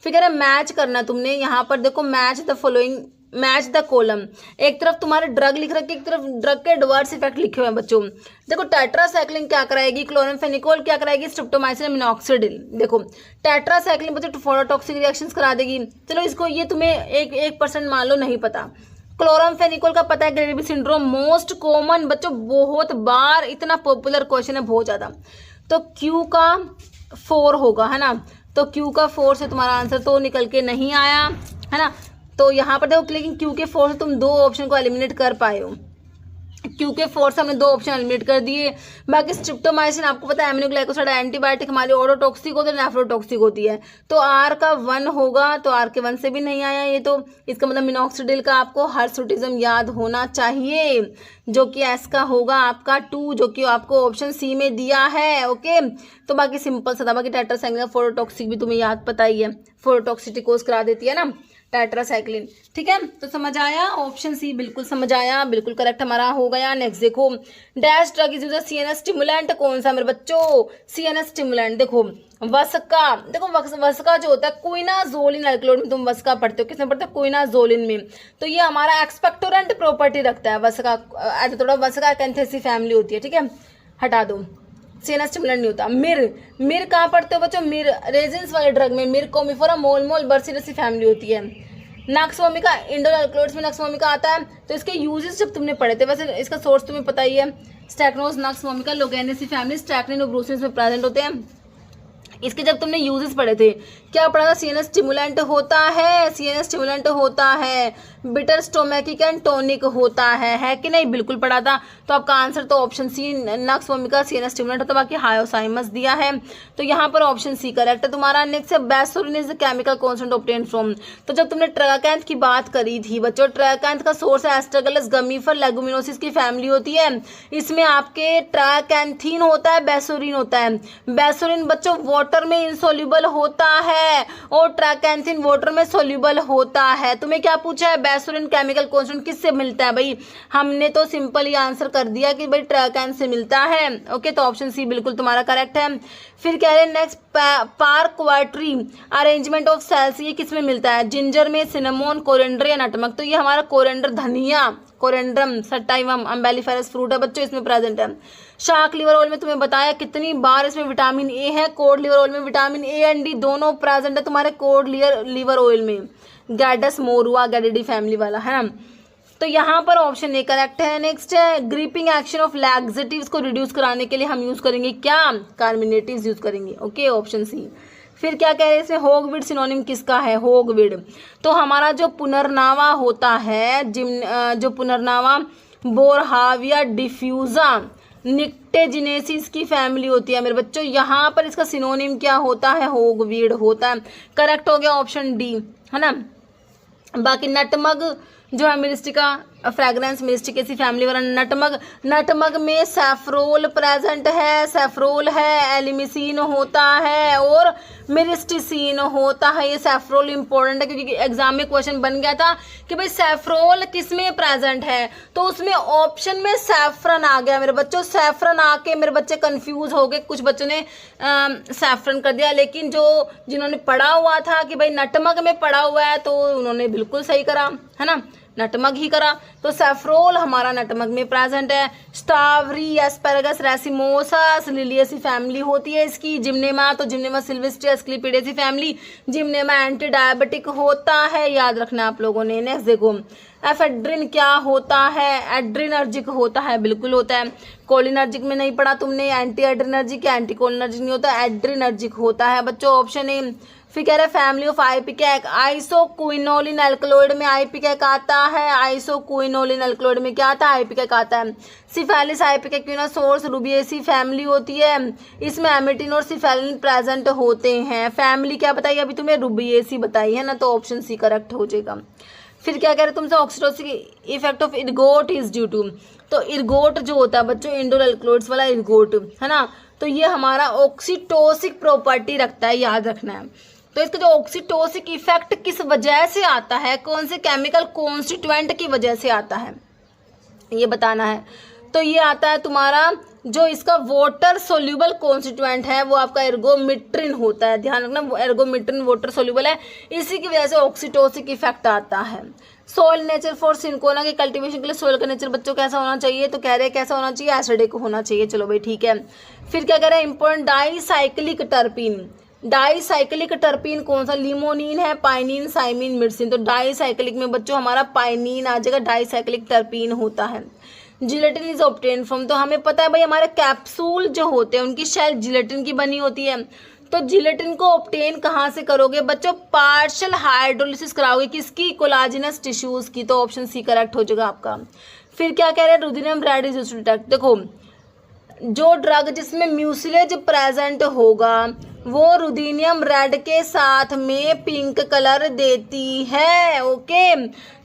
फिर कह रहा है मैच करना तुमने, यहाँ पर देखो match the following, match the column, एक तरफ तुम्हारे ड्रग लिख रखे, एक तरफ ड्रग के एडवर्स इफेक्ट लिखे हुए हैं बच्चों। देखो टेट्रासाइक्लिन क्या कराएगी, क्लोरामफेनिकोल क्या कराएगी, स्ट्रिप्टोमाइसिन मिनॉक्सिडिल। देखो टेट्रासाइक्लिन बच्चों फोटोटॉक्सिक रिएक्शंस करा देगी, चलो इसको ये तुम्हें 1% मान लो नहीं पता। क्लोरामफेनिकोल का पता है, ग्रेवी सिंड्रोम मोस्ट कॉमन बच्चों, बहुत बार इतना पॉपुलर क्वेश्चन है, बहुत ज्यादा। तो Q का 4 होगा है ना, तो Q का 4 से तुम्हारा आंसर तो निकल के नहीं आया है ना। तो यहाँ पर देखो लेकिन Q के 4 से तुम 2 ऑप्शन को एलिमिनेट कर पाए हो, Q के 4 से हमने 2 ऑप्शन एलिमिनेट कर दिए। बाकी स्ट्रिप्टोमाइसिन आपको पता है एमिनोग्लाइकोसाइड एंटीबायोटिक हमारी ऑटोटॉक्सिक होती है, नेफ्रोटॉक्सिक होती है, तो R का 1 होगा, तो R के 1 से भी नहीं आया ये, तो इसका मतलब मिनॉक्सिडिल का आपको हर्सुटिज्म याद होना चाहिए, जो कि S का होगा आपका 2, जो कि आपको ऑप्शन C में दिया है। ओके, तो बाकी सिंपल सा था, बाकी टेट्रासाइक्लिन फोटोटॉक्सिक भी तुम्हें याद पता ही है, फोटोटॉक्सिटी कोज करा देती है ना टेट्रासाइक्लिन, ठीक है। तो समझ आया, ऑप्शन सी बिल्कुल समझ आया, बिल्कुल करेक्ट हमारा हो गया। नेक्स्ट देखो, dash drug is used CNS stimulant, कौन सा मेरे बच्चों, CNS स्टिमुलेंट। देखो वस्का, देखो वस्का जो होता है क्विनाजोलिन एल्कलॉइड में, तुम वस्का पढ़ते हो, किसमें पढ़ते हो, क्विनाजोलिन में, तो ये हमारा एक्सपेक्टोरेंट प्रॉपर्टी रखता है वस्का, थोड़ा वस्का कैंथेसी फैमिली होती है, ठीक है, हटा दो, CNS स्टिमुलेंट नहीं होता। मिर कहाँ पढ़ते हो बच्चों, मिर रेजिन्स वाले ड्रग में, मिर कोमिफोरा मोल बर्सिलसी फैमिली होती है। नक्स वोमिका इंडोल अल्कलॉइड्स में नक्स वोमिका आता है, तो इसके यूजेस जब तुमने पढ़े थे, वैसे इसका सोर्स तुम्हें पता ही है, स्टैक्नोज नक्स वोमिका लोगेनेसी फैमिली, स्टैक्निन और ब्रूसिन में प्रेजेंट होते हैं। इसके जब तुमने यूजेस पढ़े थे, क्या पढ़ा था, CNS स्टिमुलेंट होता है, CNS स्टिमुलेंट होता है, बिटर स्टोमैकिक एंड टॉनिक होता है कि नहीं, बिल्कुल पढ़ा था। तो आपका आंसर तो option C nux vomica CNS stimulant होता है, बाकी हायोसाइमस दिया है, तो यहाँ पर ऑप्शन सी करेक्ट है तुम्हारा। नेक्स्ट है bassorin is the chemical constant obtain from, तो जब तुमने ट्राकैंथ की बात करी थी बच्चों, ट्राकैंथ का सोर्स है एस्ट्रगलस गमीफर लेगुमिनोसिस की फैमिली होती है, इसमें आपके ट्राकैंथीन होता है, बेसोरिन होता है। बेसोरिन बच्चों वाटर में इनसोल्यूबल होता है और ट्राकैंथिन वाटर में सोल्यूबल होता है। तुम्हें क्या पूछा है, बेसोरिन केमिकल कॉन्स्टेंट किससे मिलता है, भाई हमने तो सिंपल ही आंसर कर दिया कि भाई ट्राकैंथ से मिलता है। ओके, तो ऑप्शन सी बिल्कुल तुम्हारा करेक्ट है। फिर कह रहे हैं नेक्स्ट, पार्क्वाटरी अरेंजमेंट ऑफ सेल्स, ये किस में मिलता है, जिंजर में, सिनेमोन, कोरिएंडर या नटमक, तो ये हमारा कोरिएंडर, धनिया, कोरिएंड्रम सटाइवम अम्बेलिफेरस फ्रूट है बच्चों, इसमें प्रेजेंट है। शार्क लिवर ऑयल में तुम्हें बताया कितनी बार, इसमें विटामिन ए है, कोड लिवर ऑयल में विटामिन ए एंड डी दोनों प्रेजेंट है तुम्हारे कोड लिवर ऑयल में, गैडस मोरुआ गैडिडी फैमिली वाला है ना, तो यहाँ पर ऑप्शन ए करेक्ट है। नेक्स्ट है ग्रिपिंग एक्शन ऑफ लैक्सेटिव्स को रिड्यूस कराने के लिए हम यूज करेंगे क्या, कार्मिनेटिव्स यूज करेंगे। Okay, option C. फिर क्या कह रहे हैं इसमें, होगविड सिनोनिम किसका है, होगविड, तो हमारा जो पुनर्नावा होता है, जो पुनर्नावा बोरहाविया डिफ्यूजा निक्टेजिनेसिस की फैमिली होती है मेरे बच्चों, यहाँ पर इसका सिनोनिम क्या होता है, होगवीड होता है। करेक्ट हो गया ऑप्शन डी है ना। बाकी नटमग जो है मिरिस्टिका, फ्रेगरेंस मिरिस्टिक ऐसी फैमिली वाला नटमग में सैफ्रोल प्रेजेंट है, सैफ्रोल है, एलिमिसिन होता है और मिरिस्टिसिन होता है। ये सैफ्रोल इंपॉर्टेंट है क्योंकि एग्जाम में क्वेश्चन बन गया था कि भाई सैफ्रोल किस में प्रेजेंट है, तो उसमें ऑप्शन में सैफरन आ गया मेरे बच्चों, सैफरन आके मेरे बच्चे कंफ्यूज हो गए, कुछ बच्चों ने सैफरन कर दिया, लेकिन जिन्होंने पढ़ा हुआ था कि भाई नटमग में पढ़ा हुआ है तो उन्होंने बिल्कुल सही करा है ना, नटमग ही करा, तो सैफ्रोल हमारा नटमग में प्रेजेंट है। Strawberry, asparagus, racemosus, liliaceae family होती है इसकी। जिम्नेमा, तो gymnema sylvestre, asclepiadaceae family. Gymnema anti diabetic होता है, याद रखना आप लोगों ने। नेक्स्ट देखो, एफेड्रिन क्या होता है? एड्रिनर्जिक होता है, बिल्कुल होता है। कोलिनर्जिक में नहीं पढ़ा तुमने, एंटी एड्रिनर्जिक या एंटी कोलिनर्जिक नहीं होता, एड्रिनर्जिक होता है बच्चों, ऑप्शन ए। फिर कह रहे हैं फैमिली ऑफ आइपिकैक, आइसोक्विनोलिन एल्कलॉइड में आइपिकैक आता है। आइसोक्विनोलिन एल्कलॉइड में क्या आता है? आइपिकैक आता है। सिफेलिस आइपिकैक्यूनासोर्स रुबिएसी फैमिली होती है, इसमें एमिटिन और सिफेलिन प्रेजेंट होते हैं। फैमिली क्या बताई अभी तुम्हें? रुबिएसी बताई है ना, तो ऑप्शन सी करेक्ट हो जाएगा। फिर क्या कह रहे तुमसे, oxytocic effect of ergot is due to, तो इर्गोट जो होता है बच्चों इंडोर एल्कलॉइड्स वाला इर्गोट है ना, तो ये हमारा ऑक्सीटोसिक प्रॉपर्टी रखता है, याद रखना है। तो इसका जो ऑक्सीटोसिक इफेक्ट किस वजह से आता है, कौन से केमिकल कॉन्स्टिट्यूएंट की वजह से आता है, ये बताना है। तो ये आता है तुम्हारा जो इसका वाटर सोल्यूबल कॉन्स्टिट्यूएंट है वो आपका एर्गोमिट्रिन होता है, ध्यान रखना, वो एर्गोमिट्रिन वाटर सोल्यूबल है, इसी की वजह से ऑक्सीटोसिक इफेक्ट आता है। सोइल नेचर फॉर सिंकोना के कल्टीवेशन के लिए सोइल का नेचर बच्चों कैसा होना चाहिए, तो कह रहे हैं कैसा होना चाहिए? एसिडिक होना चाहिए। चलो भाई ठीक है। फिर क्या कह रहे हैं, इंपॉर्टेंट डाईसाइक्लिक टर्पीन, डाईसाइक्लिक टर्पीन कौन सा? लिमोनिन है, पाइनिन, साइमिन, मिर्सिन, तो डाईसाइक्लिक में बच्चों हमारा पाइनिन आ जाएगा, डाईसाइक्लिक टर्पीन होता है। जिलेटिन इज ऑब्टेन फ्रॉम, तो हमें पता है भाई हमारे कैप्सूल जो होते हैं उनकी शेल जिलेटिन की बनी होती है, तो जिलेटिन को ऑब्टेन कहाँ से करोगे बच्चों? पार्शियल हाइड्रोलिसिस कराओगे, किसकी? कोलाजिनस टिश्यूज की, तो ऑप्शन सी करेक्ट हो जाएगा आपका। फिर क्या कह रहे हैं, ruthenium red is used to detect, देखो जो ड्रग जिसमें म्यूसिलेज प्रेजेंट होगा वो रुदीनियम रेड के साथ में पिंक कलर देती है, ओके।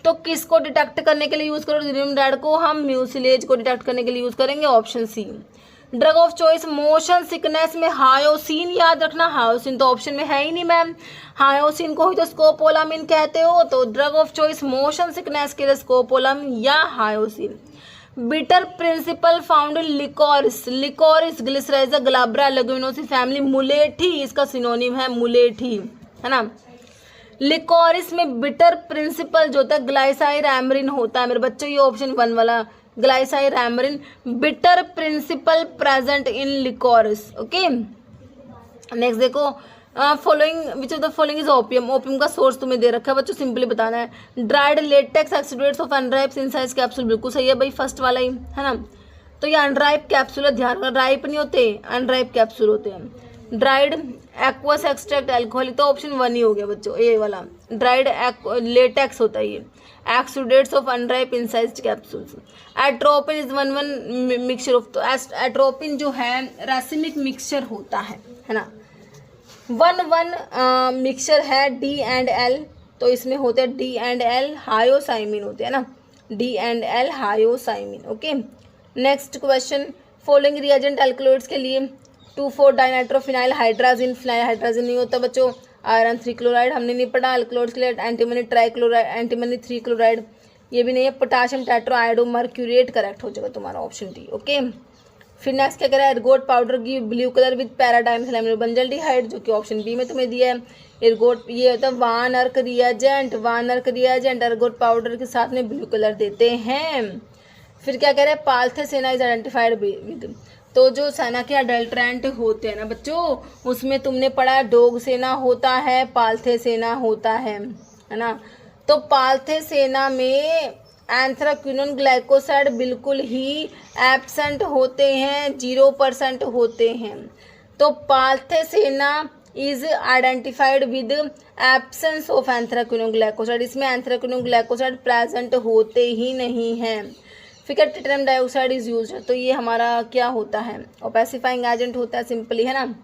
तो किसको डिटेक्ट करने के लिए यूज करो रुदीनियम रेड को? हम म्यूसिलेज को डिटेक्ट करने के लिए यूज करेंगे, option C. Drug of choice motion sickness में हायोसिन, याद रखना, हायोसिन तो ऑप्शन में है ही नहीं मैम, हायोसिन को ही तो स्कोपोलामिन कहते हो, तो drug of choice motion sickness के लिए स्कोपोलामिन या hyoscine. Bitter principle found in liquorice, liquorice glycyrrhiza glabra leguminosae family, मुलेठी इसका सिनोनिम है, मुलेठी है ना। लिकोरिस में बिटर प्रिंसिपल जो होता है ग्लाइसाइरैमरिन होता है मेरे बच्चों, ये ऑप्शन 1 वाला glycyrrhizin, bitter principle present in liquorice, okay. Next देखो, following which of the following is opium, opium का सोर्स तुम्हें दे रखा है बच्चों, सिंपली बताना है। Dried latex accidents of unripe सिंसाइज कैप्सूल, बिल्कुल सही है भाई, फर्स्ट वाला ही है ना। तो ये अनराइप कैप्सूल है, ध्यान रखना, राइप नहीं होते, अनराइप कैप्सूल होते हैं। ड्राइड एक्वस एक्सट्रैक्ट एल्कोहल, तो ऑप्शन 1 ही हो गया बच्चों, ए वाला। ड्राइड लेटेक्स होता है ये, accidents of unripe incised capsules. Atropine is one mixture of, तो एट्रोपिन जो है रेसिमिक मिक्सचर होता है ना। 1 मिक्सचर है डी एंड एल, तो इसमें होते हैं डी एंड एल हायोसाइमिन होते हैं ना, D and L हायोसाइमिन, okay. Next question, following reagent alkaloids के लिए 2,4 डाइनाइट्रोफिनाइल हाइड्राजिन, फिनाइल हाइड्राजिन नहीं होता बच्चों। आयरन 3 क्लोराइड हमने नहीं पढ़ा, एल्कलॉइड्स के लिए एंटीमनी ट्राइक्लोराइड, एंटीमनी 3 क्लोराइड ये भी नहीं है। पोटाशियम टेट्राआयोडो मर्क्यूरेट करेक्ट हो जाएगा तुम्हारा, ऑप्शन डी, ओके। फिर नेक्स्ट क्या कह रहा है, एर्गोट पाउडर की ब्लू कलर विद पैराडाइमथाइल बंजल्डिहाइड, जो कि ऑप्शन बी में तुम्हें दिया है। एर्गोट ये होता है वान अर्क रिएजेंट, वान अर्क रिएजेंट एर्गोट पाउडर के साथ में ब्लू कलर देते हैं। फिर क्या कह रहे हैं, पार्थेसेना इज आइडेंटिफाइड विद, तो जो सेना के अडल्ट्रेंट होते हैं ना बच्चों, उसमें तुमने पढ़ा डोग सेना होता है, पार्थेसेना होता है ना। तो पार्थेसेना में एंथ्राक्विनोन ग्लाइकोसाइड बिल्कुल ही एब्सेंट होते हैं, 0% होते हैं। तो पार्थेसेना is identified with absence of anthraquinone glycoside, इसमें एंथ्राक्विनोन ग्लाइकोसाइड प्रेजेंट होते ही नहीं हैं। फिर टिटेनियम डाइऑक्साइड इज यूज्ड, तो ये हमारा क्या होता है, ओपेसिफाइंग एजेंट होता है, सिंपली है ना।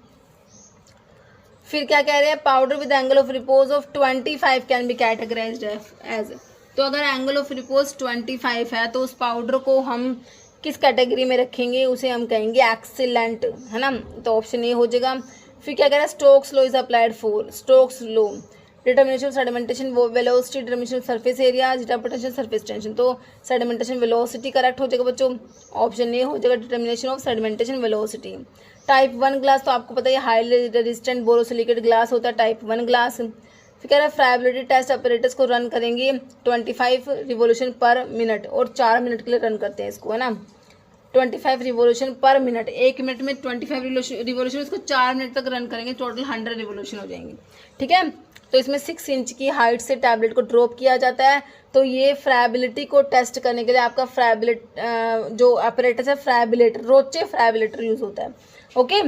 फिर क्या कह रहे हैं, powder with angle of repose of 25 can be categorized as, तो अगर एंगल ऑफ रिपोज 25 है तो उस पाउडर को हम किस कैटेगरी में रखेंगे, उसे हम कहेंगे एक्सीलेंट, है ना, तो ऑप्शन ए हो जाएगा। फिर क्या कह रहा है, Stokes law is applied for, Stokes law determination sedimentation velocity, determination surface area, determination surface tension, तो सेडिमेंटेशन वेलोसिटी करेक्ट हो जाएगा बच्चों, ऑप्शन ए हो जाएगा determination of sedimentation velocity. Type 1 glass तो आपको पता है हाईली रेजिस्टेंट बोरोसिलिकेट ग्लास होता है टाइप 1 ग्लास। फिर कह रहा है फ्राइबिलिटी टेस्ट ऑपरेटर्स को रन करेंगे 25 रिवोल्यूशन पर मिनट, और 4 मिनट के लिए रन करते हैं इसको, है ना। 25 रिवोल्यूशन पर मिनट, 1 मिनट में 25 रिवोल्यूशन, इसको 4 मिनट तक रन करेंगे, टोटल 100 रिवोल्यूशन हो जाएंगे, ठीक है। तो इसमें 6 इंच की हाइट से टैबलेट को ड्रॉप किया जाता है। तो ये फ्राइबिलिटी को टेस्ट करने के लिए आपका जो ऑपरेटर है फ्राइबिलेटर, रोचे फ्राइबिलेटर यूज होता है, okay.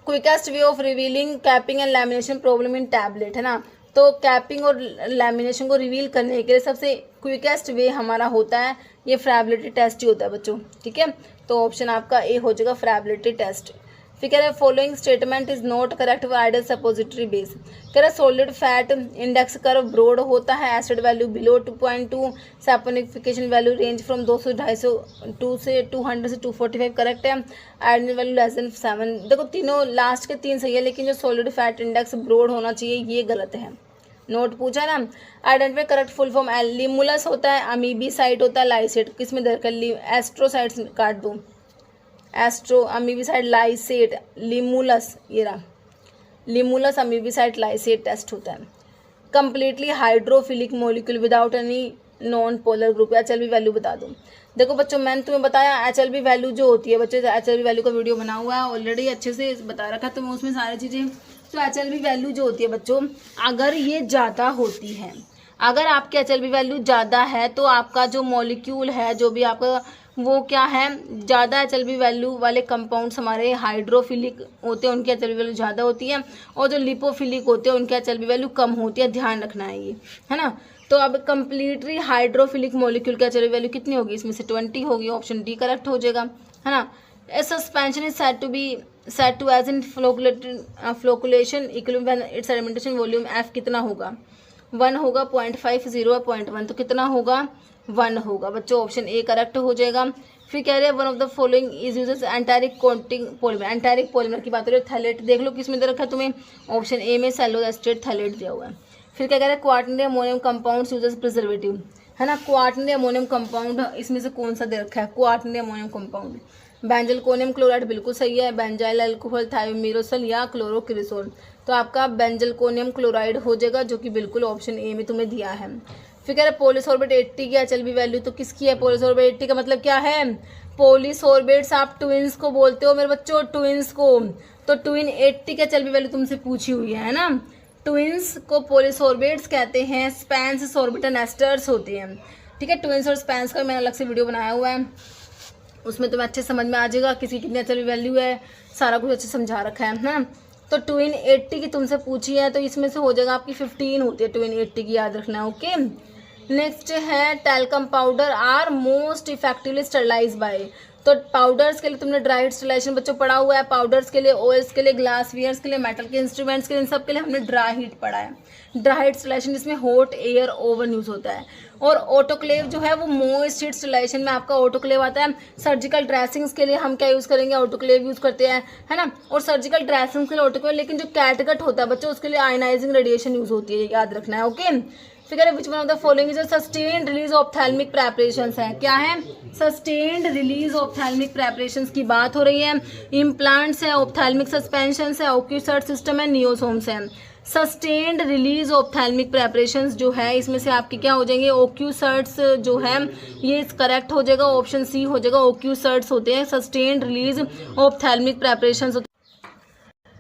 Quickest way of revealing capping and lamination problem in tablet, है ना। तो कैपिंग और लैमिनेशन को रिवील करने के लिए सबसे क्विकेस्ट वे हमारा होता है ये फ्राइबिलिटी टेस्ट ही होता है बच्चों, ठीक है। तो ऑप्शन आपका ए हो जाएगा फ्राइबिलिटी टेस्ट। फिर कह रहा है following statement is not correct for ideal suppository base. कह रहा है solid fat index curve broad होता है, acid value below 2.2, saponification value range from 200 250 से 200 से 245 करेक्ट है, आयरन वैल्यू लेस देन 7। देखो तीनों लास्ट के 3 सही है, लेकिन जो सॉलिड फैट इंडेक्स ब्रॉड होना चाहिए ये गलत है, नोट पूछा ना। Identify correct full form, Limulus होता है, अमीबीसाइड होता है, लाइसेट, किसमें दरकर एस्ट्रोसाइड्स काट दो, एस्ट्रो अमीबीसाइड लाइसेट लिमुलस, ये रहा लिमुलस अमीबीसाइड लाइसेट टेस्ट होता है। Completely hydrophilic molecule without any non polar group, HLB value बता दो। देखो बच्चों मैंने तुम्हें बताया HLB वैल्यू जो होती है, बच्चों HLB वैल्यू का वीडियो बना हुआ है ऑलरेडी, अच्छे से बता रखा है तुम्हें उसमें सारी चीज़ें। तो HLB वैल्यू जो होती है बच्चों, अगर ये ज़्यादा होती है, अगर आपकी HLB वैल्यू ज़्यादा है तो आपका जो मॉलिक्यूल है, जो भी आपका वो क्या है, ज़्यादा HLB वैल्यू वाले कंपाउंड्स हमारे हाइड्रोफिलिक होते हैं, उनकी HLB वैल्यू ज़्यादा होती है, और जो लिपोफिलिक होते हैं उनकी HLB वैल्यू कम होती है, ध्यान रखना है ये, है ना। तो अब कंप्लीटली हाइड्रोफिलिक मॉलिक्यूल की HLB वैल्यू कितनी होगी, इसमें से 20 होगी, ऑप्शन डी करेक्ट हो जाएगा, है ना। A suspension is said to as in flocculation equilibrium when its sedimentation volume F कितना होगा, 1 होगा, 0.5, 0 है, 0.1, तो कितना होगा, 1 होगा बच्चों, ऑप्शन ए करेक्ट हो जाएगा। फिर कह रहे हैं one of the following is uses enteric coating polymer, enteric polymer की बात हो रही है, थैलेट देख लो किसमें दे रखा है तुम्हें, ऑप्शन ए में सेल्यूलोज एस्टेट थैलेट दिया हुआ है। फिर क्या कह रहे हैं quaternary ammonium compounds uses preservative, है ना। क्वार्टनरी अमोनियम कंपाउंड इसमें से कौन सा दे रखा है, क्वार्टनरी अमोनियम कंपाउंड, बेंजलकोनियम क्लोराइड बिल्कुल सही है, बेंजाइल अल्कोहल, थायोमिरोसल या क्लोरोक्रिसोल, तो आपका बेंजलकोनियम क्लोराइड हो जाएगा, जो कि बिल्कुल ऑप्शन ए में तुम्हें दिया है। फिर कह रहे पॉलीसॉर्बेट 80 की HLB वैल्यू, तो किसकी है पॉलीसॉर्बेट 80 का मतलब क्या है, पॉलीसॉर्बेट्स आप ट्विंस को बोलते हो मेरे बच्चों, ट्विंस को, तो ट्विन 80 की HLB वैल्यू तुमसे पूछी हुई है ना। ट्विंस को पॉलीसॉर्बेट्स कहते हैं, स्पैंस सॉर्बिटल एस्टर्स होते हैं, ठीक है। ट्विंस और स्पैंस का मैंने अलग से वीडियो बनाया हुआ है, उसमें तुम्हें अच्छे समझ में आ जाएगा किसी कितनी HLB वैल्यू है, सारा कुछ अच्छे समझा रखा है ना। तो ट्विन 80 की तुमसे पूछी है, तो इसमें से हो जाएगा आपकी 15 होती है ट्विन 80 की, याद रखना है, ओके। नेक्स्ट है talcum powder are most effectively sterilize by, तो पाउडर्स के लिए तुमने ड्राई हीट स्टरलाइजेशन बच्चों पढ़ा हुआ है, पाउडर्स के लिए, ऑयल्स के लिए, ग्लास वियर्स के लिए, मेटल के इंस्ट्रूमेंट्स के लिए, इन सब के लिए हमने ड्राई हीट पढ़ा है। ड्राई हीट स्टरलाइजेशन जिसमें हॉट एयर ओवन यूज होता है, और ऑटोक्लेव जो है वो मोइस्ट हीट स्टरलाइजेशन में आपका ऑटोक्लेव आता है। सर्जिकल ड्रेसिंग्स के लिए हम क्या यूज़ करेंगे, ऑटोक्लेव यूज़ करते हैं, है ना। और सर्जिकल ड्रेसिंग्स के लिए ऑटोक्लेव, लेकिन जो कैटगट होता है बच्चों उसके लिए आयनाइजिंग रेडिएशन यूज़ होती है, याद रखना है, okay. Figure which one of the following is sustained release ophthalmic preparations है, क्या है, सस्टेन्ड रिलीज ऑप्थेल्मिक प्रेपरेशंस की बात हो रही है। इम्प्लांट्स है, ऑप्थेल्मिक सस्पेंशंस है, ओक्यूसर्ट सिस्टम है, नियोसोम्स है। सस्टेन्ड रिलीज ऑप्थेल्मिक प्रेपरेशंस जो है इसमें से आपके क्या हो जाएंगे, ओक्यूसर्ट्स जो है ये करेक्ट हो जाएगा, ऑप्शन सी हो जाएगा, ओक्यूसर्ट्स होते हैं सस्टेन्ड रिलीज ऑप्थेल्मिक प्रेपरेशंस होते हैं।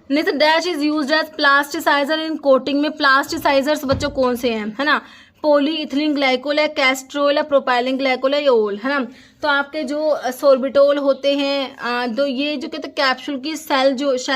Next dash is used as plasticizer in coating में, प्लास्टिसाइजर्स बच्चों कौन से हैं, है ना, पॉलीइथिलीन ग्लाइकोल है, कैस्ट्रोल है, प्रोपाइलिन ग्लाइकोल है, ओल, है ना। तो आपके जो सोर्बिटोल होते हैं, तो ये जो कहते हैं कैप्सूल की शेल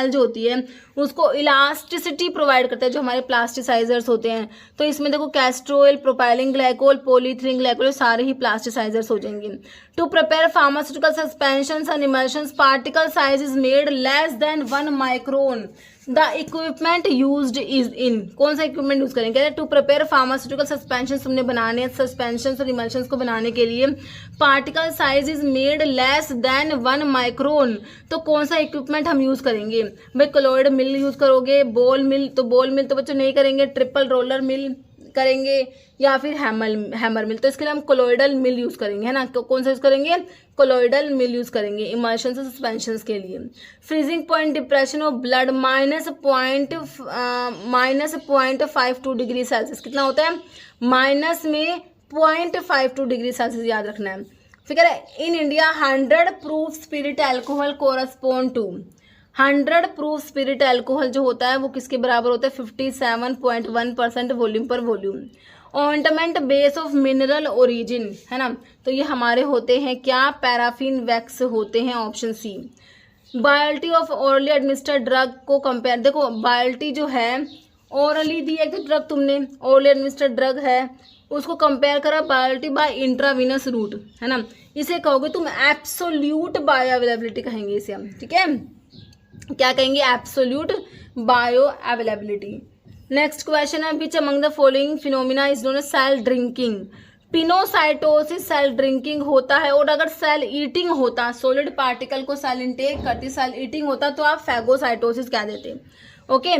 जो होती है उसको इलास्टिसिटी प्रोवाइड करता है, जो हमारे प्लास्टिसाइजर्स होते हैं। तो इसमें देखो castor, propylene glycol, polyethylene glycol सारे ही प्लास्टिसाइजर्स हो जाएंगे। To prepare pharmaceutical suspensions and emulsions particle size is made less than 1 micron, the equipment used is in, कौन सा इक्विपमेंट यूज करेंगे, टू प्रिपेयर फार्मास्यूटिकल सस्पेंशन तुमने बनाने, सस्पेंशन और इमल्शंस को बनाने के लिए particle size is made less than 1 micron, तो कौन सा इक्विपमेंट हम यूज करेंगे भाई, क्लोइड मिल यूज करोगे, बॉल मिल, तो बॉल मिल तो बच्चों नहीं करेंगे, ट्रिपल रोलर मिल करेंगे या फिर हैमर मिल। तो इसके लिए हम कोलोइडल मिल यूज़ करेंगे, है ना। तो कौन सा यूज़ करेंगे? कोलोइडल मिल यूज़ करेंगे इमल्शन से सस्पेंशन के लिए। Freezing point depression of blood -0.52 degree Celsius. कितना होता है? माइनस में 0.52 डिग्री सेल्सियस, याद रखना है। फिर कह रहा है in India 100 proof spirit alcohol correspond to 100 proof spirit alcohol जो होता है वो किसके बराबर होता है? 57.1% वॉल्यूम पर volume. Ointment base of mineral origin, है ना। तो ये हमारे होते हैं क्या? पैराफिन वैक्स होते हैं, option C. Bioavailability of orally administered drug को कंपेयर, देखो बायोलिटी जो है ओरली दी है, तो ड्रग तुमने ओरली एडमिनिस्टर्ड ड्रग है उसको कंपेयर करा बायोलिटी बाय इंट्रावीनस रूट, है ना। इसे कहोगे तुम एब्सोल्यूट बायो अवेलेबिलिटी कहेंगे इसे हम, ठीक है। क्या कहेंगे? Absolute bio availability. Next question है which among the following phenomena is known as cell drinking. Pinocytosis cell drinking होता है, और अगर सेल ईटिंग होता, सॉलिड पार्टिकल को सेल इंटेक करती, सेल ईटिंग होता तो आप फैगोसाइटोसिस कह देते। Okay.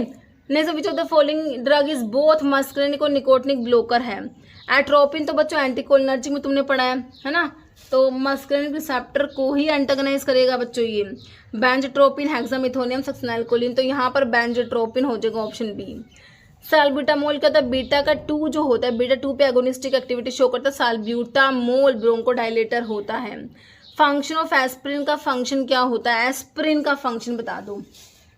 Next which of the following drug is both muscarinic और निकोटिनिक ब्लोकर है। एट्रोपिन तो बच्चों एंटीकोलिनर्जिक में तुमने पढ़ा है ना। तो मस्करिनिक रिसेप्टर को ही एंटागनाइज करेगा बच्चों ये। बेंजोट्रोपिन, हेक्सामिथोनियम, सक्सिनैल्कोलिन, तो यहाँ पर बेंजोट्रोपिन हो जाएगा, ऑप्शन बी। साल्ब्यूटामोल का बीटा का 2 जो होता है, बीटा 2 पे एगोनिस्टिक एक्टिविटी शो करता है। साल्ब्यूटामोल ब्रोंकोडाइलेटर होता है। फंक्शन ऑफ एस्प्रिन का फंक्शन क्या होता है? एस्प्रिन का फंक्शन बता दो।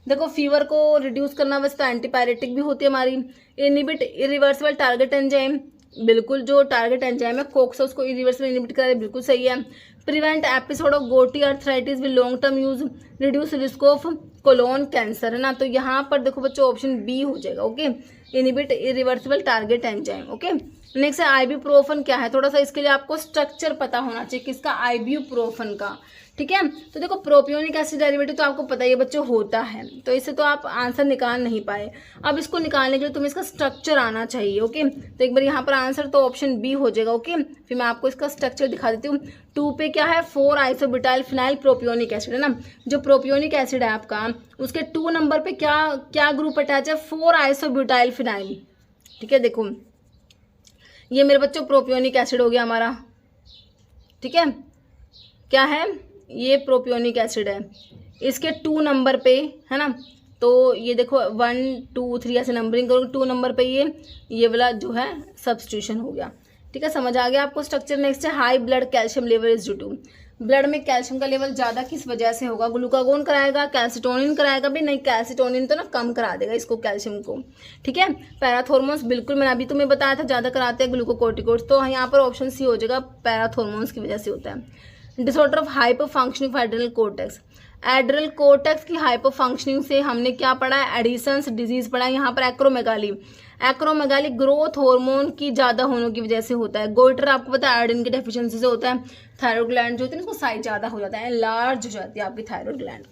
देखो फीवर को रिड्यूस करना, वैसे तो एंटीपायरेटिक भी होती है हमारी। इनिबिट इरिवर्सिबल टारगेट एंजाइम, बिल्कुल जो टारगेट एंजाइम है कोक्स उसको इरिवर्सिबल इनिबिट करा, बिल्कुल सही है। Prevent episode of gouty arthritis with long term use, reduce risk of colon cancer, है ना। तो यहाँ पर देखो बच्चों ऑप्शन बी हो जाएगा, okay. Inhibit irreversible target enzyme, okay. Next है आइब्यूप्रोफन क्या है, थोड़ा सा इसके लिए आपको स्ट्रक्चर पता होना चाहिए किसका? आइब्यूप्रोफन का, ठीक है। तो देखो प्रोपियोनिक एसिड डेरिवेटिव तो आपको पता ही है बच्चों होता है, तो इससे तो आप आंसर निकाल नहीं पाए। अब इसको निकालने के लिए तुम्हें इसका स्ट्रक्चर आना चाहिए, ओके। तो एक बार यहाँ पर आंसर तो ऑप्शन बी हो जाएगा, ओके। फिर मैं आपको इसका स्ट्रक्चर दिखा देती हूँ। 2 पे क्या है? 4 आइसोब्यूटाइल फिनाइल प्रोपियोनिक एसिड, है ना। जो प्रोपियोनिक एसिड है आपका उसके 2 नंबर पे क्या ग्रुप अटैच है? 4 आइसोब्यूटाइल फिनाइल, ठीक है। देखो ये मेरे बच्चों प्रोपियोनिक एसिड हो गया हमारा, ठीक है। क्या है? ये प्रोपियोनिक एसिड है, इसके 2 नंबर पे, है ना। तो ये देखो 1 2 3 ऐसे नंबरिंग करोगे, 2 नंबर पे ये वाला जो है सब्स्टिट्यूशन हो गया, ठीक है। समझ आ गया आपको स्ट्रक्चर। नेक्स्ट है high blood calcium level is due to. Blood में कैल्शियम का लेवल ज़्यादा किस वजह से होगा? ग्लूकागोन कराएगा, कैल्सिटोनिन कराएगा? भी नहीं, कैल्सिटोनिन तो ना कम करा देगा इसको, कैल्शियम को, ठीक है। पैराथॉर्मोन्स बिल्कुल मैंने अभी तुम्हें बताया था ज़्यादा कराते हैं ग्लूकोकोर्टिकोइड्स, तो यहाँ पर ऑप्शन सी हो जाएगा, पैराथॉर्मोन्स की वजह से होता है। Disorder of hyper functioning of adrenal cortex. Adrenal cortex की हाइपर फंक्शनिंग से हमने क्या पढ़ा है? एडिसन्स डिजीज पढ़ा है। यहाँ पर एक्रोमेगाली, एक्रोमेगाली ग्रोथ हार्मोन की ज़्यादा होने की वजह से होता है। गोइटर आपको पता है आयोडीन की डेफिशिएंसी से होता है। थायराइड ग्लैंड जो होती है उसको साइज ज़्यादा हो जाता है, लार्ज हो जाती है आपकी थायराइड ग्लैंड।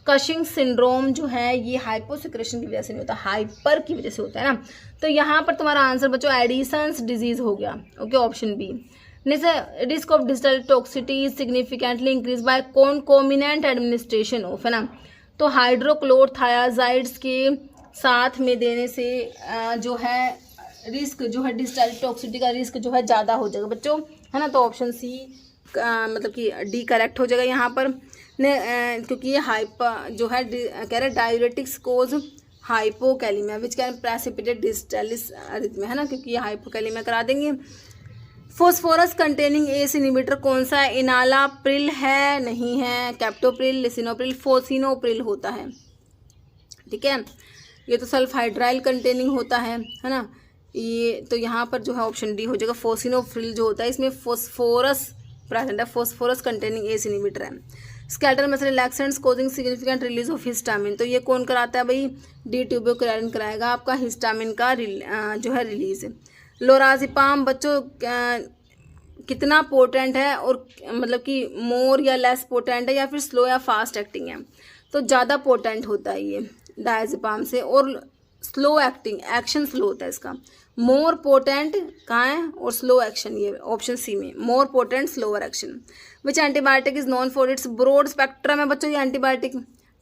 कशिंग सिंड्रोम जो है ये हाइपोसिक्रेशन की वजह से नहीं होता, हाइपर की वजह से होता है ना। तो यहाँ पर तुम्हारा आंसर बच्चों एडिसन्स डिजीज हो गया, okay, option B. Next risk of digital toxicity is significantly increase by concomitant administration of, है ना। तो हाइड्रोक्लोरथायाजाइड्स के साथ में देने से जो है रिस्क जो है डिजिटल टॉक्सिटी का रिस्क जो है ज़्यादा हो जाएगा बच्चों, है ना। तो ऑप्शन सी मतलब कि डी करेक्ट हो जाएगा यहाँ पर क्योंकि ये हाइपर जो है कह रहे diuretics cause hypokalaemia which can precipitate digitalis arrhythmia, है ना, क्योंकि ये हाइपोकैलिमिया करा देंगे। फोस्फोरस कंटेनिंग एस इनिबिटर कौन सा है? इनालाप्रिल है, नहीं है। कैप्टोप्रिल, लिसिनोप्रिल, फोसिनोप्रिल होता है, ठीक है। ये तो सल्फाइड्राइल कंटेनिंग होता है ना। ये तो यहाँ पर जो है ऑप्शन डी हो जाएगा, फोसिनोप्रिल जो होता है इसमें फोस्फोरस प्रेजेंट है, फोस्फोरस कंटेनिंग एस इनिबिटर है। Scatter muscle relaxants causing significant release of histamine, तो ये कौन कराता है भाई? डी ट्यूबोक्लारिन कराएगा आपका हिस्टामिन का जो है रिलीज। लोराजिपाम बच्चों कितना पोटेंट है और मतलब कि मोर या लेस पोटेंट है या फिर स्लो या फास्ट एक्टिंग है? तो ज़्यादा पोटेंट होता है ये डायजेपाम से, और स्लो एक्टिंग, एक्शन स्लो होता है इसका। मोर पोटेंट कहाँ है और स्लो एक्शन, ये ऑप्शन सी में, more potent slower action. Which antibiotic is known for its broad spectrum है बच्चों ये एंटीबायोटिक,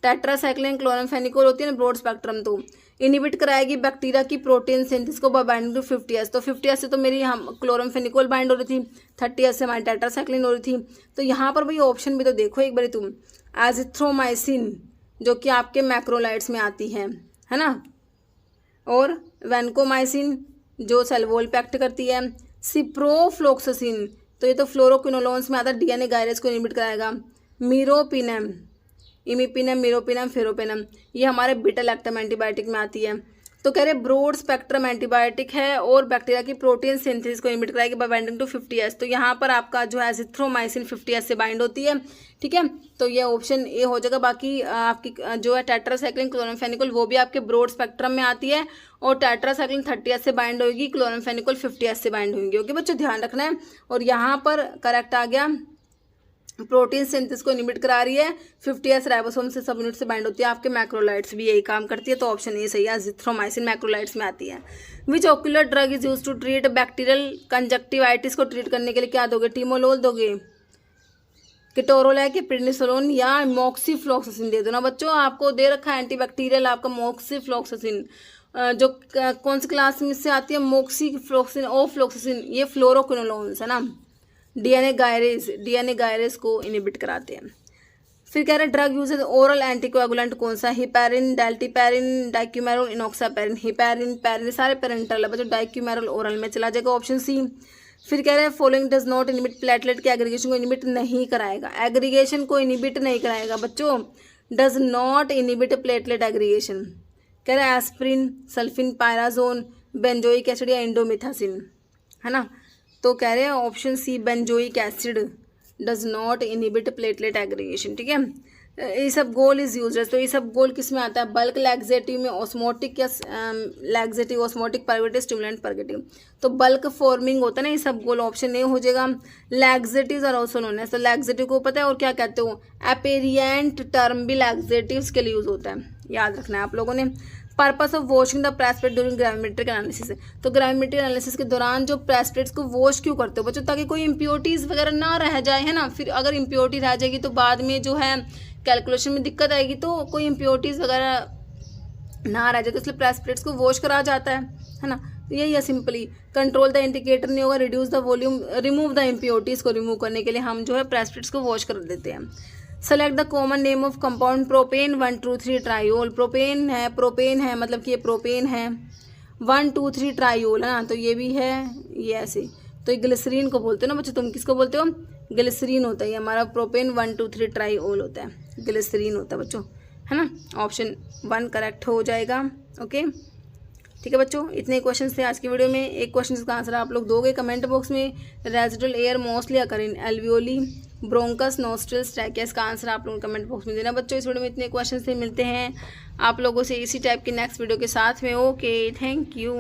टेट्रासाइक्लिन क्लोरामफेनिकोल होती है ना ब्रॉड स्पेक्ट्रम, तो इनिबिट कराएगी बैक्टीरिया की प्रोटीन सिंथेसिस को बाय बाइंडिंग टू 50S। तो 50S से तो मेरी हम क्लोरामफेनिकोल बाइंड हो रही थी, 30S से हमारी टेट्रासाइक्लिन हो रही थी। तो यहाँ पर भाई ऑप्शन भी तो देखो एक बारी तुम, एजिथ्रोमाइसिन जो कि आपके मैक्रोलाइड्स में आती है ना, और वैनकोमाइसिन जो सेल वॉल पे एक्ट करती है, सिप्रोफ्लोक्सासिन तो ये तो फ्लोरोक्विनोलोन्स में आता है, डीएनए गायरेज को इनिबिट कराएगा, मीरोपिनम, इमिपिनम, मीरोपिनम, फेरोपिनम ये हमारे बीटा लैक्टम एंटीबायोटिक में आती है। तो कह रहे ब्रॉड स्पेक्ट्रम एंटीबायोटिक है और बैक्टीरिया की प्रोटीन सिंथेसिस को इमिट कराएगी बाय बाइंडिंग टू 50S। तो यहाँ पर आपका जो है एजिथ्रोमाइसिन 50S से बाइंड होती है, ठीक है। तो ये ऑप्शन ए हो जाएगा। बाकी आपकी जो है टेट्रासाइक्लिन क्लोरामफेनिकोल वो भी आपके ब्रॉड स्पेक्ट्रम में आती है और टेट्रासाइक्लिन 30S से बाइंड होगी, क्लोरामफेनिकोल 50S से बाइंड होंगी। ओके बच्चों ध्यान रखना है। और यहाँ पर करेक्ट आ गया, प्रोटीन सिंथेसिस को इनिबिट करा रही है, 50S राइबोसोम से सब यूनिट से बाइंड होती है, आपके मैक्रोलाइड्स भी यही काम करती है। तो ऑप्शन ए सही है, एजिथ्रोमाइसिन मैक्रोलाइड्स में आती है। Which ocular drug is use to treat bacterial conjunctivitis को ट्रीट करने के लिए क्या दोगे, टीमोलोल दोगे, केटोरोल है कि प्रेडनिसोलोन या मोक्सीफ्लोक्सासिन दे दो ना बच्चों। आपको दे रखा है एंटीबैक्टीरियल आपका मोक्सीफ्लोक्सासिन, जो कौन सी क्लास में से आती है, मोक्सीफ्लोक्सिन, ओफ्लोक्सासिन ये फ्लोरोक्विनोलोन्स है ना, डीएनए गायरेज को इनिबिट कराते हैं। फिर कह रहे हैं ड्रग यूज ओरल एंटीकोएगुलेंट कौन सा, हिपैरिन, डेल्टीपैरिन, डाइक्यूमेरोल, इनॉक्सापैरिन, हिपैरिन, पैरिन सारे पेरेंटल है बच्चों, डाइक्यूमेरोल ओरल में चला जाएगा ऑप्शन सी। फिर कह रहे हैं following does not inhibit platelet के एग्रीगेशन को इनिबिट नहीं कराएगा, एग्रीगेशन को इनिबिट नहीं कराएगा बच्चों, does not inhibit platelet aggregation. कह रहे हैं aspirin, sulfinpyrazone, benzoic acid या इंडोमिथासिन है ना। तो कह रहे हैं option C benzoic acid does not inhibit platelet aggregation, ठीक है। ये सब गोल इज यूज, तो ये सब गोल किस में आता है, बल्क लैक्सेटिव में, ऑस्मोटिक या laxative, osmotic purgative, stimulant purgative. तो बल्क फॉर्मिंग होता है ना ये सब गोल, ऑप्शन ए हो जाएगा। Laxatives are also known as, तो लैक्सेटिव को पता है और क्या कहते हो, एपेरिएंट टर्म भी लैक्सेटिव्स के लिए यूज होता है, याद रखना है आप लोगों ने। Purpose of washing the precipitate during gravimetric analysis, तो ग्राविमेट्रिक एनालिसिस के दौरान जो प्रेस्पिरेट्स को वॉश क्यों करते हो बच्चों, ताकि कोई इंप्योरिटीज वगैरह ना रह जाए है ना। फिर अगर इंप्योरिटी रह जाएगी तो बाद में जो है कैलकुलेशन में दिक्कत आएगी, तो कोई इंप्योरिटीज वगैरह ना रह जाए, तो इसलिए प्रेस्पिरेट्स को वॉश करा जाता है ना। तो यही है सिंपली, कंट्रोल द इंडिकेटर नहीं होगा, reduce the volume, remove the impurities को रिमूव करने के लिए हम जो है प्रेस्पिरेट्स को वॉश कर देते हैं। Select the common name of compound propane 1 2 3 triol, propane है मतलब कि ये प्रोपेन है, 1 2 3 ट्राइओल है ना, तो ये भी है ये ऐसे। तो ये ग्लिसरीन को बोलते हो ना बच्चों, तुम किसको बोलते हो, ग्लिसरीन होता है ये हमारा प्रोपेन, 1 2 3 ट्राइओल होता है, ग्लिसरीन होता है बच्चों है ना। ऑप्शन 1 करेक्ट हो जाएगा। ओके ठीक है बच्चों, इतने क्वेश्चन थे आज की वीडियो में। एक क्वेश्चन का आंसर आप लोग दोगे कमेंट बॉक्स में। रेजिडुअल एयर मोस्टली अकर इन एल्वियोली, ब्रोंकस, नोस्ट्रल्स, ट्रैकियस का आंसर आप लोग कमेंट बॉक्स में देना बच्चों। इस वीडियो में इतने क्वेश्चन से मिलते हैं आप लोगों से इसी टाइप की नेक्स्ट वीडियो के साथ में। Okay thank you.